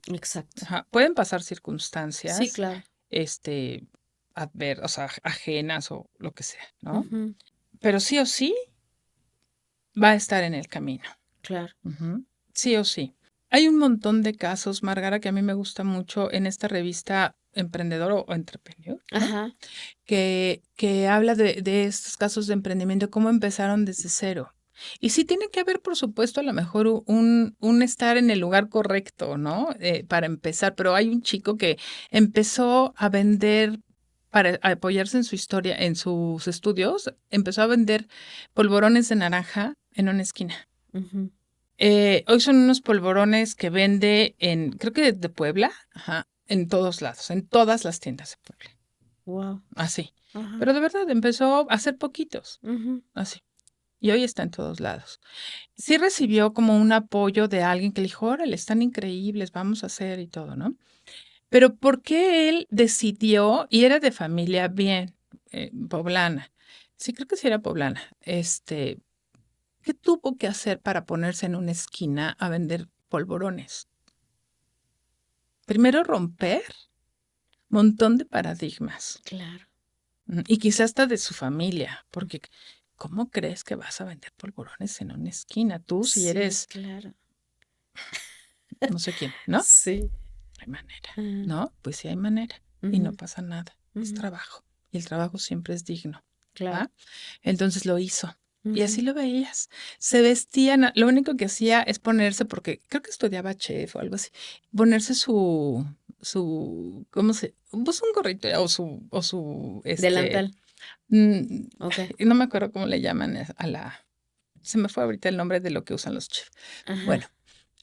Exacto. Ajá. Pueden pasar Sí, circunstancias, claro. este, o sea, ajenas o lo que sea, ¿no? Ujú, Pero sí o sí va a estar en el camino. claro. Ujú. Sí o sí. Hay un montón de casos, Margara, que a mí me gusta mucho en esta revista Emprendedor o Entrepreneur, ¿no? Ajá. Que habla de estos casos de emprendimiento, cómo empezaron desde cero. Y sí tiene que haber, por supuesto, a lo mejor un estar en el lugar correcto, ¿no? Para empezar, pero hay un chico que empezó a vender, para apoyarse en su historia, en sus estudios, empezó a vender polvorones de naranja en una esquina. Ujú. Hoy son unos polvorones que vende creo que de Puebla, ajá, en todos lados, en todas las tiendas de Puebla, Wow. así. Ajá. Pero de verdad empezó a hacer poquitos, Ujú, así. Y hoy está en todos lados. Sí recibió como un apoyo de alguien que le dijo, órale, están increíbles, vamos a hacer y todo, ¿no? Pero ¿por qué él decidió, y era de familia bien, poblana? Sí, creo que sí era poblana. ¿Qué tuvo que hacer para ponerse en una esquina a vender polvorones? Primero romper montón de paradigmas, claro. y quizás hasta de su familia, porque ¿cómo crees que vas a vender polvorones en una esquina? Tú, si Sí, eres claro. no sé quién, ¿no? Sí. No hay manera, Ajá. ¿no? Pues sí hay manera y no Ujú, pasa nada. Es ujú. trabajo y el trabajo siempre es digno, Claro. ¿va? Entonces lo hizo. Y Ujú, así lo veías. Se vestían, lo único que hacía es ponerse, porque creo que estudiaba chef o algo así, ponerse ¿cómo se? Pues un gorrito Delantal. mm, Ok. no me acuerdo cómo le llaman se me fue ahorita el nombre de lo que usan los chefs. Ajá. Bueno,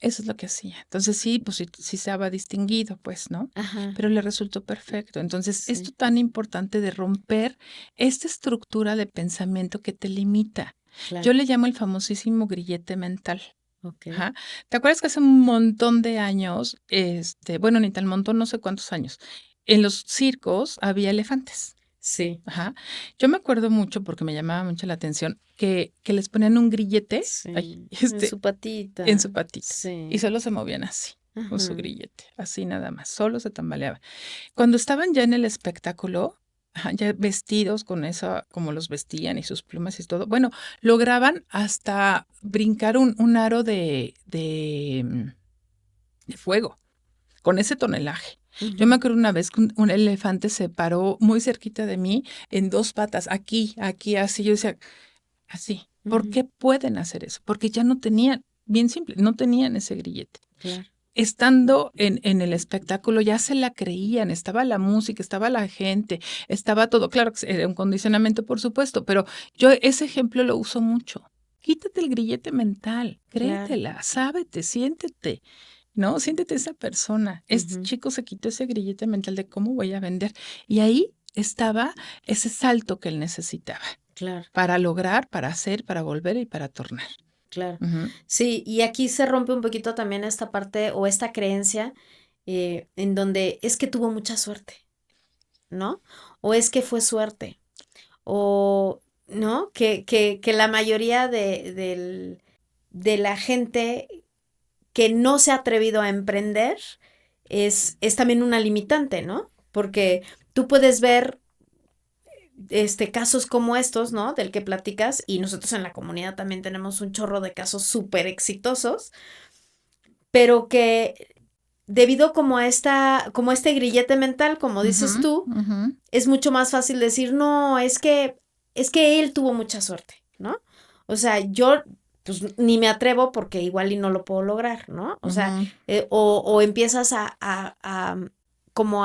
Eso es lo que hacía. Entonces sí, pues sí estaba distinguido, pues, ¿no? Ajá, Pero le resultó perfecto. Entonces, esto sí, tan importante de romper esta estructura de pensamiento que te limita. Yo claro, le llamo el famosísimo grillete mental. okey. Ajá. ¿Te acuerdas que hace un montón de años, bueno, ni tan montón, no sé cuántos años, en los circos había elefantes? Sí, Ajá. Yo me acuerdo mucho, porque me llamaba mucho la atención, que les ponían un grillete, ay, sí, en su en patita, su patita, y sí, solo se movían así, con su ajá, grillete, así nada más, solo se tambaleaba. Cuando estaban ya en el espectáculo, ajá, ya vestidos con eso, como los vestían y sus plumas y todo, bueno, lograban hasta brincar un aro de fuego, con ese tonelaje. Yo me ujú, acuerdo una vez que un elefante se paró muy cerquita de mí en 2 patas, aquí, así. Yo decía, así. ¿Por ujú, qué pueden hacer eso? Porque ya no tenían, bien simple, no tenían ese grillete. claro, Estando en el espectáculo ya se la creían, estaba la música, estaba la gente, estaba todo. Claro que era un condicionamiento, por supuesto, pero yo ese ejemplo lo uso mucho. Quítate el grillete mental, claro, créetela, sábete, siéntete, ¿no? Siéntete esa persona. Este ujú, chico se quitó ese grillete mental de cómo voy a vender. Y ahí estaba ese salto que él necesitaba claro, para lograr, para hacer, para volver y para tornar. claro. Ujú, Sí, y aquí se rompe un poquito también esta parte o esta creencia, en donde es que tuvo mucha suerte, ¿no? O es que fue suerte, o, ¿no? Que la mayoría de la gente que no se ha atrevido a emprender es también una limitante, ¿no? Porque tú puedes ver casos como estos, ¿no? Del que platicas, y nosotros en la comunidad también tenemos un chorro de casos súper exitosos, pero que debido como a este grillete mental, como ujú, dices tú, ujú. es mucho más fácil decir, no, es que él tuvo mucha suerte, ¿no? O sea, yo pues ni me atrevo porque igual y no lo puedo lograr, ¿no? O sea, Ujú. o empiezas como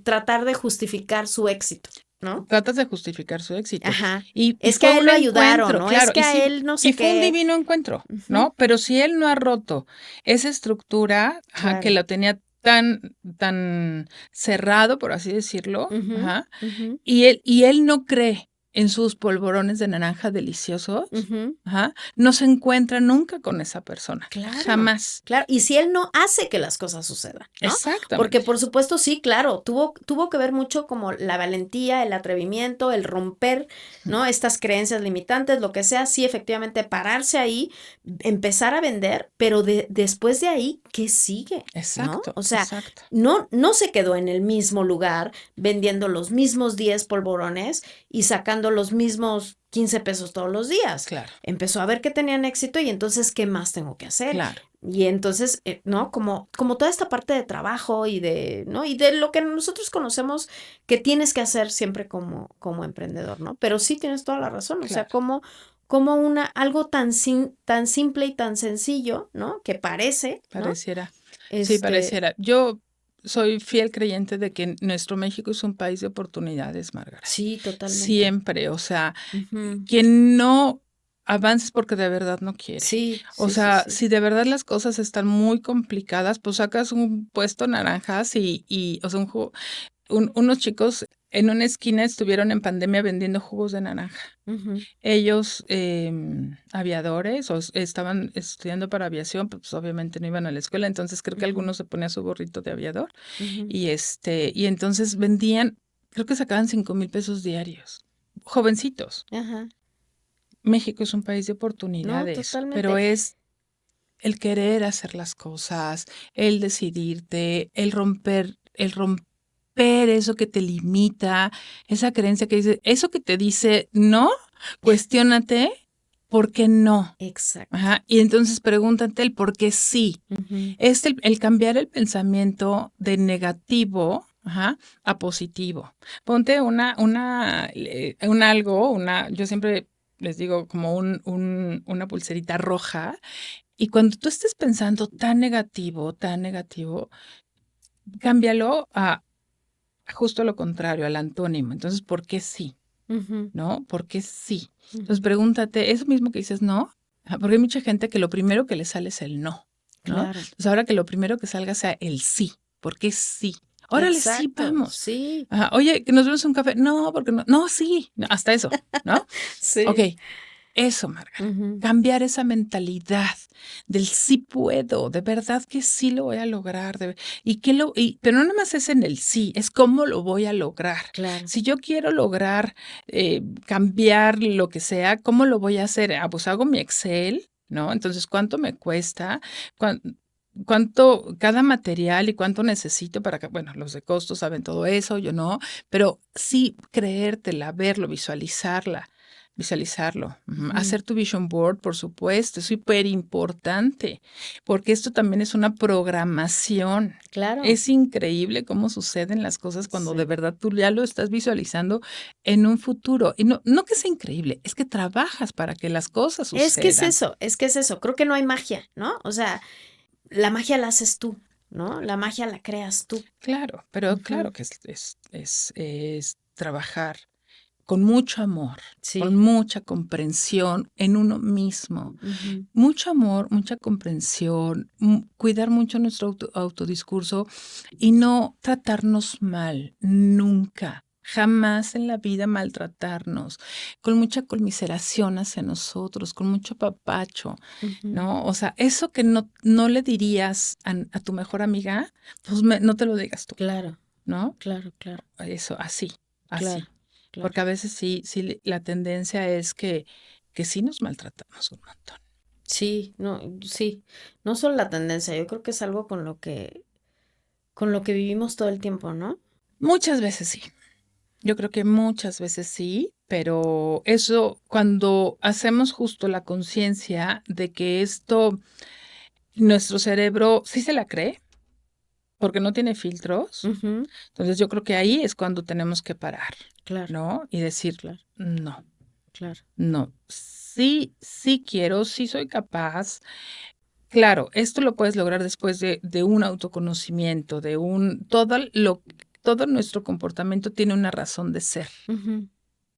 tratar de justificar su éxito, ¿no? Tratas de justificar su éxito. Ajá. Y Es que fue a él un lo ayudaron, encuentro, ¿no? Es claro, que a él no y sé fue un qué. divino encuentro, Ujú, ¿no? Pero si él no ha roto esa estructura, ajá, que claro. lo tenía tan cerrado, por así decirlo, Ujú, ajá, ujú, y él no cree en sus polvorones de naranja deliciosos, ujú. ajá, no se encuentra nunca con esa persona, Claro, jamás. claro. Y si él no hace que las cosas sucedan, ¿no? Porque Exactamente. por supuesto, sí, claro, tuvo que ver mucho como la valentía, el atrevimiento, el romper, ¿no? Estas creencias limitantes, lo que sea, sí, efectivamente, pararse ahí, empezar a vender, pero después de ahí, ¿qué sigue? ¿No? Exacto, O sea, exacto. no se quedó en el mismo lugar vendiendo los mismos 10 polvorones y sacando los mismos 15 pesos todos los días. Claro, Empezó a ver que tenían éxito y entonces, ¿qué más tengo que hacer? claro, Y entonces, ¿no? Como toda esta parte de trabajo y ¿no? Y de lo que nosotros conocemos que tienes que hacer siempre como emprendedor, ¿no? Pero sí tienes toda la razón, o sea, claro. como algo tan simple y tan sencillo, ¿no? Que parece, ¿no? Pareciera. Sí, Este, pareciera. Yo soy fiel creyente de que nuestro México es un país de oportunidades, Margaret. sí, totalmente. Siempre, o sea, Ujú. quien no avances porque de verdad no quiere. Sí, O sí, sí, sea, sí. si de verdad las cosas están muy complicadas, pues sacas un puesto naranjas o sea, unos chicos en una esquina estuvieron en pandemia vendiendo jugos de naranja. Ujú, Ellos, aviadores, estaban estudiando para aviación, pues obviamente no iban a la escuela, entonces creo que ujú, algunos se ponía su gorrito de aviador ujú. y entonces vendían, creo que sacaban 5,000 pesos diarios. Jovencitos. Ajá. México es un país de No, oportunidades, pero totalmente. es el querer hacer las cosas, el decidirte, el romper eso que te limita, esa creencia que dice, eso que te dice no, cuestiónate, ¿por qué no? Exacto. Ajá, y entonces pregúntate el por qué sí. Ujú, Es el cambiar el pensamiento de negativo, ajá, a positivo. Ponte yo siempre les digo como una pulserita roja, y cuando tú estés pensando tan negativo, cámbialo a justo lo contrario, al antónimo. Entonces, ¿por qué sí? ujú, ¿No? ¿Por qué sí? Entonces, ujú. pregúntate, eso mismo que dices no, porque hay mucha gente que lo primero que le sale es el no. ¿no? Claro. Entonces, ahora que lo primero que salga sea el sí, porque sí. Órale, sí, Exacto, vamos. Sí, Ajá, oye, que nos vemos un café. No, porque no. No, sí, hasta eso, ¿no? sí. Ok, eso, Margaret. Ujú. Cambiar esa mentalidad del sí puedo, de verdad que sí lo voy a lograr. Pero no nada más es en el sí, es cómo lo voy a lograr. Claro. Si yo quiero lograr cambiar lo que sea, ¿cómo lo voy a hacer? Pues hago mi Excel, ¿no? Entonces, ¿cuánto me cuesta? ¿Cuánto cada material y cuánto necesito para que, bueno, los de costos saben todo eso, yo no, pero sí creértela, verlo, visualizarlo. Ujú. Hacer tu vision board, por supuesto, es súper importante, porque esto también es una programación. Claro. Es increíble cómo suceden las cosas cuando Sí. de verdad tú ya lo estás visualizando en un futuro. Y no que sea increíble, es que trabajas para que las cosas sucedan. Es que es eso. Creo que no hay magia, ¿no? O sea, la magia la haces tú, ¿no? La magia la creas tú. Claro, pero Ujú. claro que es trabajar con mucho amor, con Sí. mucha comprensión en uno mismo. Ujú. Mucho amor, mucha comprensión, cuidar mucho nuestro autodiscurso y no tratarnos mal, nunca. Jamás en la vida maltratarnos, con mucha conmiseración hacia nosotros, con mucho papacho, Ujú. ¿no? O sea, eso que no le dirías a tu mejor amiga, pues no te lo digas tú, Claro, ¿no? claro, claro, Eso, así, claro, claro. porque a veces sí, la tendencia es que sí nos maltratamos un montón. Sí, no solo la tendencia, yo creo que es algo con lo que vivimos todo el tiempo, ¿no? Muchas veces sí. Yo creo que muchas veces sí, pero eso cuando hacemos justo la conciencia de que nuestro cerebro sí se la cree, porque no tiene filtros, Ujú. entonces yo creo que ahí es cuando tenemos que parar, Claro, ¿no? Y decir, claro, no, claro. no, sí quiero, sí soy capaz. Claro, esto lo puedes lograr después de un autoconocimiento, todo nuestro comportamiento tiene una razón de ser. Ujú.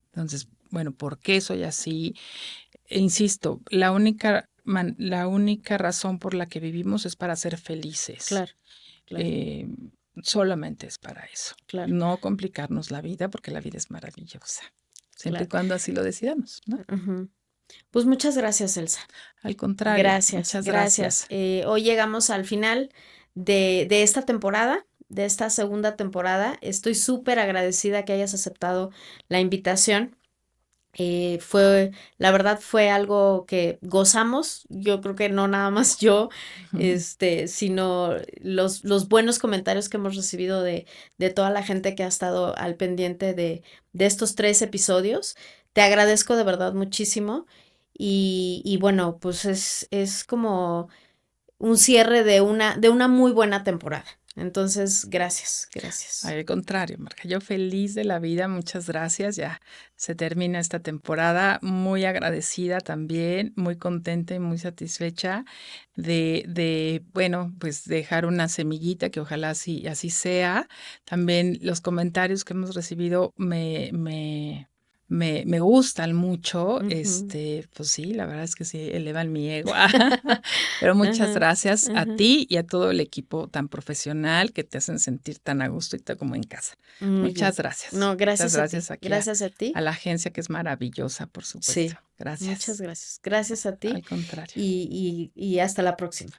Entonces, bueno, ¿por qué soy así? E insisto, la única razón por la que vivimos es para ser felices. Claro, claro, Eh, Solamente es para eso. claro, No complicarnos la vida porque la vida es maravillosa. Siempre y claro. cuando así lo decidamos, ¿no? Ujú. Pues muchas gracias, Elsa. Al contrario, Gracias, muchas gracias. gracias. Hoy llegamos al final de esta temporada, de esta segunda temporada. Estoy súper agradecida que hayas aceptado la invitación. La verdad fue algo que gozamos. Yo creo que no nada más yo, sino los buenos comentarios que hemos recibido de toda la gente que ha estado al pendiente de estos 3 episodios. Te agradezco de verdad muchísimo. Y bueno, pues es como un cierre de una muy buena temporada. Entonces, gracias, gracias. Al contrario, Marca, yo feliz de la vida, muchas gracias. Ya se termina esta temporada, muy agradecida también, muy contenta y muy satisfecha bueno, pues dejar una semillita que ojalá así sea. También los comentarios que hemos recibido me gustan mucho. Ujú. Pues sí, la verdad es que sí, elevan mi ego. Pero muchas Ajá, gracias a ajá. ti y a todo el equipo tan profesional que te hacen sentir tan a gusto y como en casa. Muy bien. Muchas gracias. No, Muchas gracias a ti. gracias aquí Gracias a ti. a la agencia que es maravillosa, por supuesto. Sí. Muchas Gracias. gracias. Gracias a ti Al contrario. y hasta la próxima.